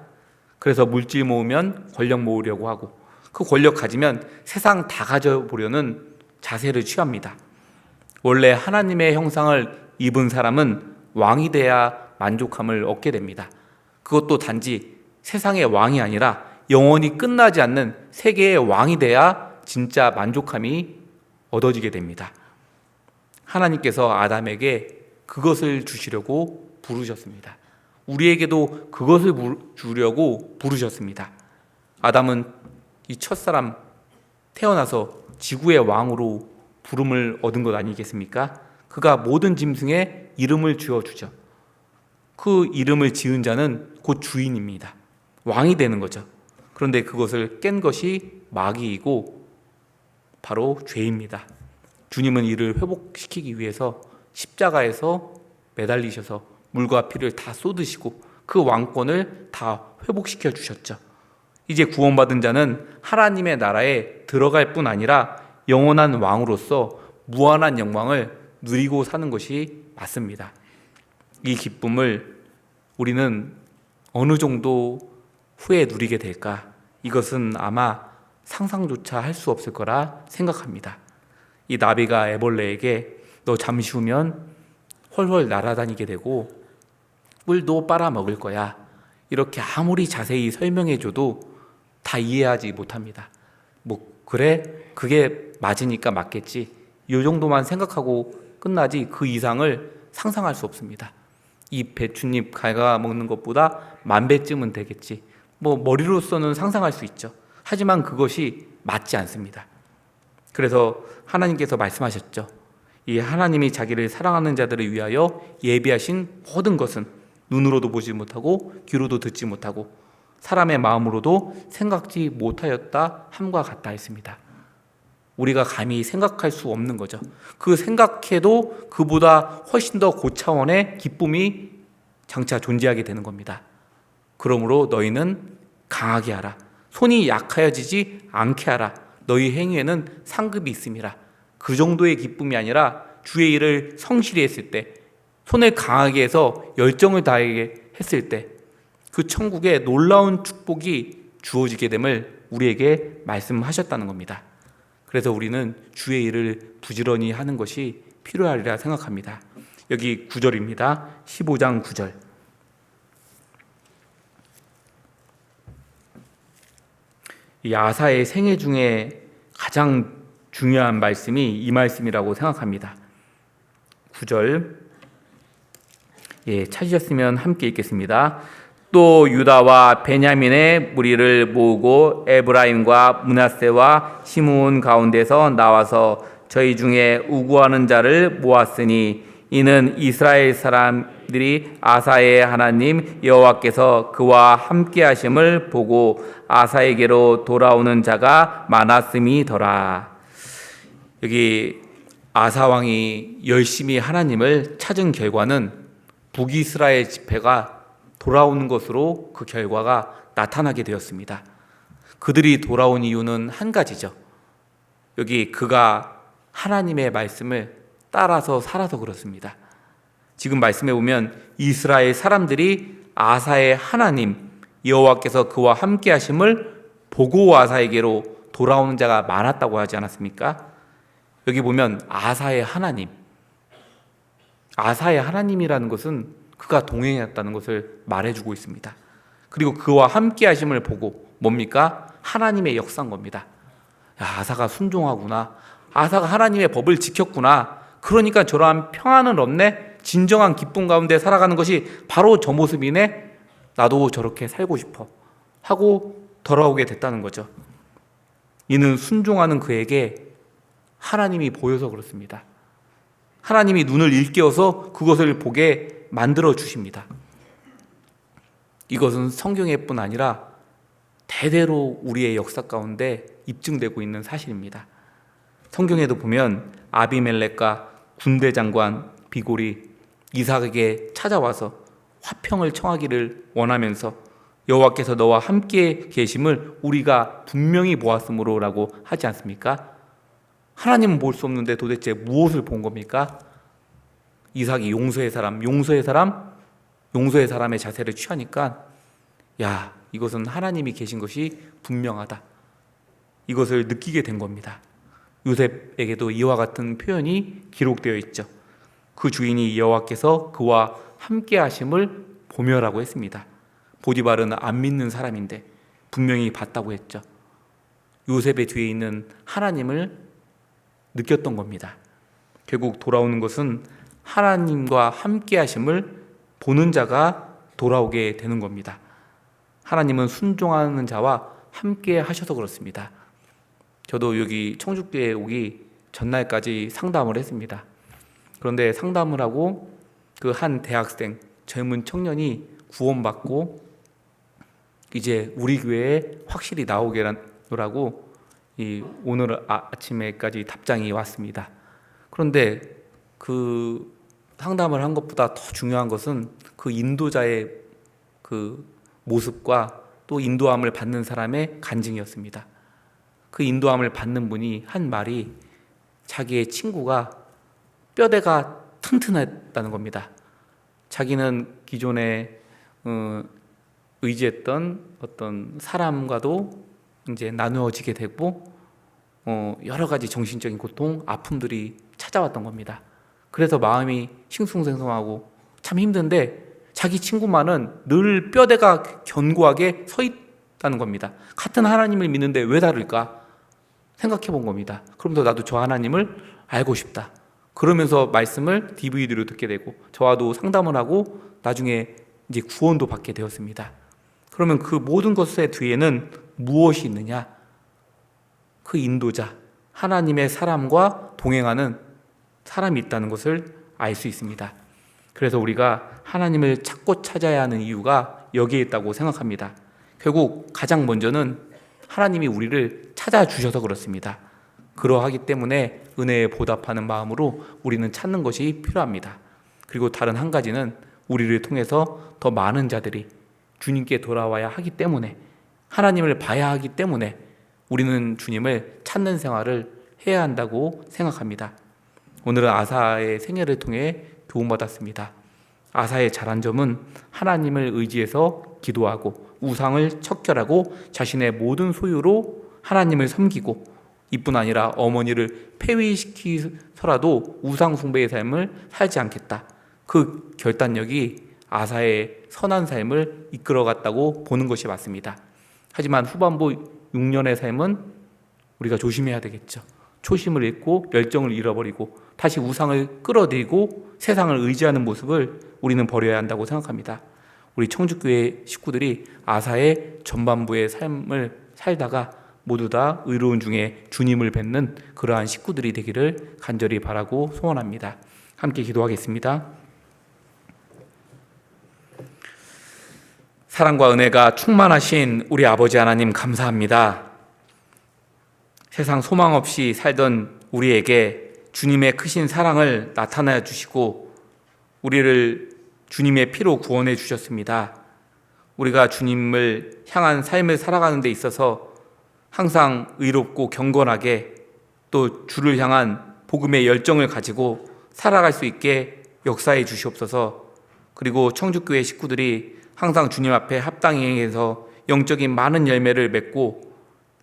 그래서 물질 모으면 권력 모으려고 하고 그 권력 가지면 세상 다 가져보려는 자세를 취합니다. 원래 하나님의 형상을 입은 사람은 왕이 돼야 만족함을 얻게 됩니다. 그것도 단지 세상의 왕이 아니라 영원히 끝나지 않는 세계의 왕이 돼야 진짜 만족함이 얻어지게 됩니다. 하나님께서 아담에게 그것을 주시려고 부르셨습니다. 우리에게도 그것을 주려고 부르셨습니다. 아담은 이 첫사람 태어나서 지구의 왕으로 부름을 얻은 것 아니겠습니까? 그가 모든 짐승에 이름을 지어주죠. 그 이름을 지은 자는 곧 주인입니다. 왕이 되는 거죠. 그런데 그것을 깬 것이 마귀이고 바로 죄입니다. 주님은 이를 회복시키기 위해서 십자가에서 매달리셔서 물과 피를 다 쏟으시고 그 왕권을 다 회복시켜 주셨죠. 이제 구원받은 자는 하나님의 나라에 들어갈 뿐 아니라 영원한 왕으로서 무한한 영광을 누리고 사는 것이 맞습니다. 이 기쁨을 우리는 어느 정도 후에 누리게 될까? 이것은 아마 상상조차 할 수 없을 거라 생각합니다. 이 나비가 애벌레에게 너 잠시 후면 훨훨 날아다니게 되고 꿀도 빨아먹을 거야. 이렇게 아무리 자세히 설명해줘도 다 이해하지 못합니다. 그래? 그게 맞으니까 맞겠지. 이 정도만 생각하고 끝나지 그 이상을 상상할 수 없습니다. 이 배춧잎 갉아먹는 것보다 10,000배쯤은 되겠지. 머리로서는 상상할 수 있죠. 하지만 그것이 맞지 않습니다. 그래서 하나님께서 말씀하셨죠. 이 하나님이 자기를 사랑하는 자들을 위하여 예비하신 모든 것은 눈으로도 보지 못하고 귀로도 듣지 못하고 사람의 마음으로도 생각지 못하였다 함과 같다 했습니다. 우리가 감히 생각할 수 없는 거죠. 그 생각해도 그보다 훨씬 더 고차원의 기쁨이 장차 존재하게 되는 겁니다. 그러므로 너희는 강하게 하라. 손이 약하여지지 않게 하라. 너희 행위에는 상급이 있음이라. 그 정도의 기쁨이 아니라 주의 일을 성실히 했을 때, 손을 강하게 해서 열정을 다하게 했을 때 그 천국의 놀라운 축복이 주어지게 됨을 우리에게 말씀하셨다는 겁니다. 그래서 우리는 주의 일을 부지런히 하는 것이 필요하리라 생각합니다. 여기 9절입니다. 15장 9절. 이 아사의 생애 중에 가장 중요한 말씀이 이 말씀이라고 생각합니다. 9절. 찾으셨으면 함께 읽겠습니다. 또 유다와 베냐민의 무리를 모으고 에브라임과 므낫세와 시므온 가운데서 나와서 저희 중에 우구하는 자를 모았으니 이는 이스라엘 사람들이 아사의 하나님 여호와께서 그와 함께 하심을 보고 아사에게로 돌아오는 자가 많았음이더라. 여기 아사 왕이 열심히 하나님을 찾은 결과는 북이스라엘 지파가 돌아오는 것으로 그 결과가 나타나게 되었습니다. 그들이 돌아온 이유는 한 가지죠. 여기 그가 하나님의 말씀을 따라서 살아서 그렇습니다. 지금 말씀해 보면 이스라엘 사람들이 아사의 하나님 여호와께서 그와 함께 하심을 보고 아사에게로 돌아오는 자가 많았다고 하지 않았습니까? 여기 보면 아사의 하나님이라는 것은 그가 동행했다는 것을 말해주고 있습니다. 그리고 그와 함께 하심을 보고 뭡니까? 하나님의 역사인 겁니다. 아사가 순종하구나. 아사가 하나님의 법을 지켰구나. 그러니까 저러한 평안은 없네. 진정한 기쁨 가운데 살아가는 것이 바로 저 모습이네. 나도 저렇게 살고 싶어 하고 돌아오게 됐다는 거죠. 이는 순종하는 그에게 하나님이 보여서 그렇습니다. 하나님이 눈을 일깨워서 그것을 보게 만들어 주십니다. 이것은 성경의 뿐 아니라 대대로 우리의 역사 가운데 입증되고 있는 사실입니다. 성경에도 보면 아비멜렉과 군대 장관 비골이 이삭에게 찾아와서 화평을 청하기를 원하면서 여호와께서 너와 함께 계심을 우리가 분명히 보았으므로라고 하지 않습니까? 하나님은 볼 수 없는데 도대체 무엇을 본 겁니까? 이삭이 용서의 사람의 자세를 취하니까 이것은 하나님이 계신 것이 분명하다. 이것을 느끼게 된 겁니다. 요셉에게도 이와 같은 표현이 기록되어 있죠. 그 주인이 여호와께서 그와 함께 하심을 보며라고 했습니다. 보디발은 안 믿는 사람인데 분명히 봤다고 했죠. 요셉의 뒤에 있는 하나님을 느꼈던 겁니다. 결국 돌아오는 것은 하나님과 함께 하심을 보는 자가 돌아오게 되는 겁니다. 하나님은 순종하는 자와 함께 하셔서 그렇습니다. 저도 여기 청주교회에 오기 전날까지 상담을 했습니다. 그런데 상담을 하고 그 한 대학생, 젊은 청년이 구원받고 이제 우리 교회에 확실히 나오게라고 오늘 아침에까지 답장이 왔습니다. 그런데 그 상담을 한 것보다 더 중요한 것은 그 인도자의 그 모습과 또 인도함을 받는 사람의 간증이었습니다. 그 인도함을 받는 분이 한 말이 자기의 친구가 뼈대가 튼튼했다는 겁니다. 자기는 기존에 의지했던 어떤 사람과도 이제 나누어지게 되고 여러 가지 정신적인 고통, 아픔들이 찾아왔던 겁니다. 그래서 마음이 싱숭생숭하고 참 힘든데 자기 친구만은 늘 뼈대가 견고하게 서 있다는 겁니다. 같은 하나님을 믿는데 왜 다를까 생각해 본 겁니다. 그러면서 나도 저 하나님을 알고 싶다. 그러면서 말씀을 DVD로 듣게 되고 저와도 상담을 하고 나중에 이제 구원도 받게 되었습니다. 그러면 그 모든 것의 뒤에는 무엇이 있느냐? 그 인도자, 하나님의 사람과 동행하는 사람이 있다는 것을 알 수 있습니다. 그래서 우리가 하나님을 찾고 찾아야 하는 이유가 여기에 있다고 생각합니다. 결국 가장 먼저는 하나님이 우리를 찾아주셔서 그렇습니다. 그러하기 때문에 은혜에 보답하는 마음으로 우리는 찾는 것이 필요합니다. 그리고 다른 한 가지는 우리를 통해서 더 많은 자들이 주님께 돌아와야 하기 때문에, 하나님을 봐야 하기 때문에 우리는 주님을 찾는 생활을 해야 한다고 생각합니다. 오늘은 아사의 생애를 통해 교훈받았습니다. 아사의 잘한 점은 하나님을 의지해서 기도하고 우상을 척결하고 자신의 모든 소유로 하나님을 섬기고 이뿐 아니라 어머니를 폐위시키서라도 우상 숭배의 삶을 살지 않겠다. 그 결단력이 아사의 선한 삶을 이끌어갔다고 보는 것이 맞습니다. 하지만 후반부 6년의 삶은 우리가 조심해야 되겠죠. 초심을 잃고 열정을 잃어버리고 다시 우상을 끌어들이고 세상을 의지하는 모습을 우리는 버려야 한다고 생각합니다. 우리 청주교회 식구들이 아사의 전반부의 삶을 살다가 모두 다 의로운 중에 주님을 뵙는 그러한 식구들이 되기를 간절히 바라고 소원합니다. 함께 기도하겠습니다. 사랑과 은혜가 충만하신 우리 아버지 하나님 감사합니다. 세상 소망 없이 살던 우리에게 주님의 크신 사랑을 나타내 주시고 우리를 주님의 피로 구원해 주셨습니다. 우리가 주님을 향한 삶을 살아가는 데 있어서 항상 의롭고 경건하게 또 주를 향한 복음의 열정을 가지고 살아갈 수 있게 역사해 주시옵소서. 그리고 청주교회 식구들이 항상 주님 앞에 합당히 행해서 영적인 많은 열매를 맺고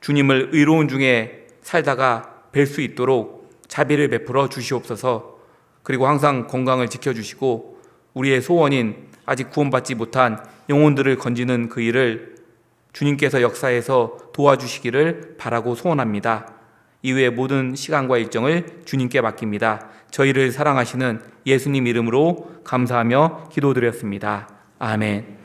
주님을 의로운 중에 살다가 뵐 수 있도록 자비를 베풀어 주시옵소서. 그리고 항상 건강을 지켜주시고 우리의 소원인 아직 구원받지 못한 영혼들을 건지는 그 일을 주님께서 역사해서 도와주시기를 바라고 소원합니다. 이후의 모든 시간과 일정을 주님께 맡깁니다. 저희를 사랑하시는 예수님 이름으로 감사하며 기도드렸습니다. 아멘.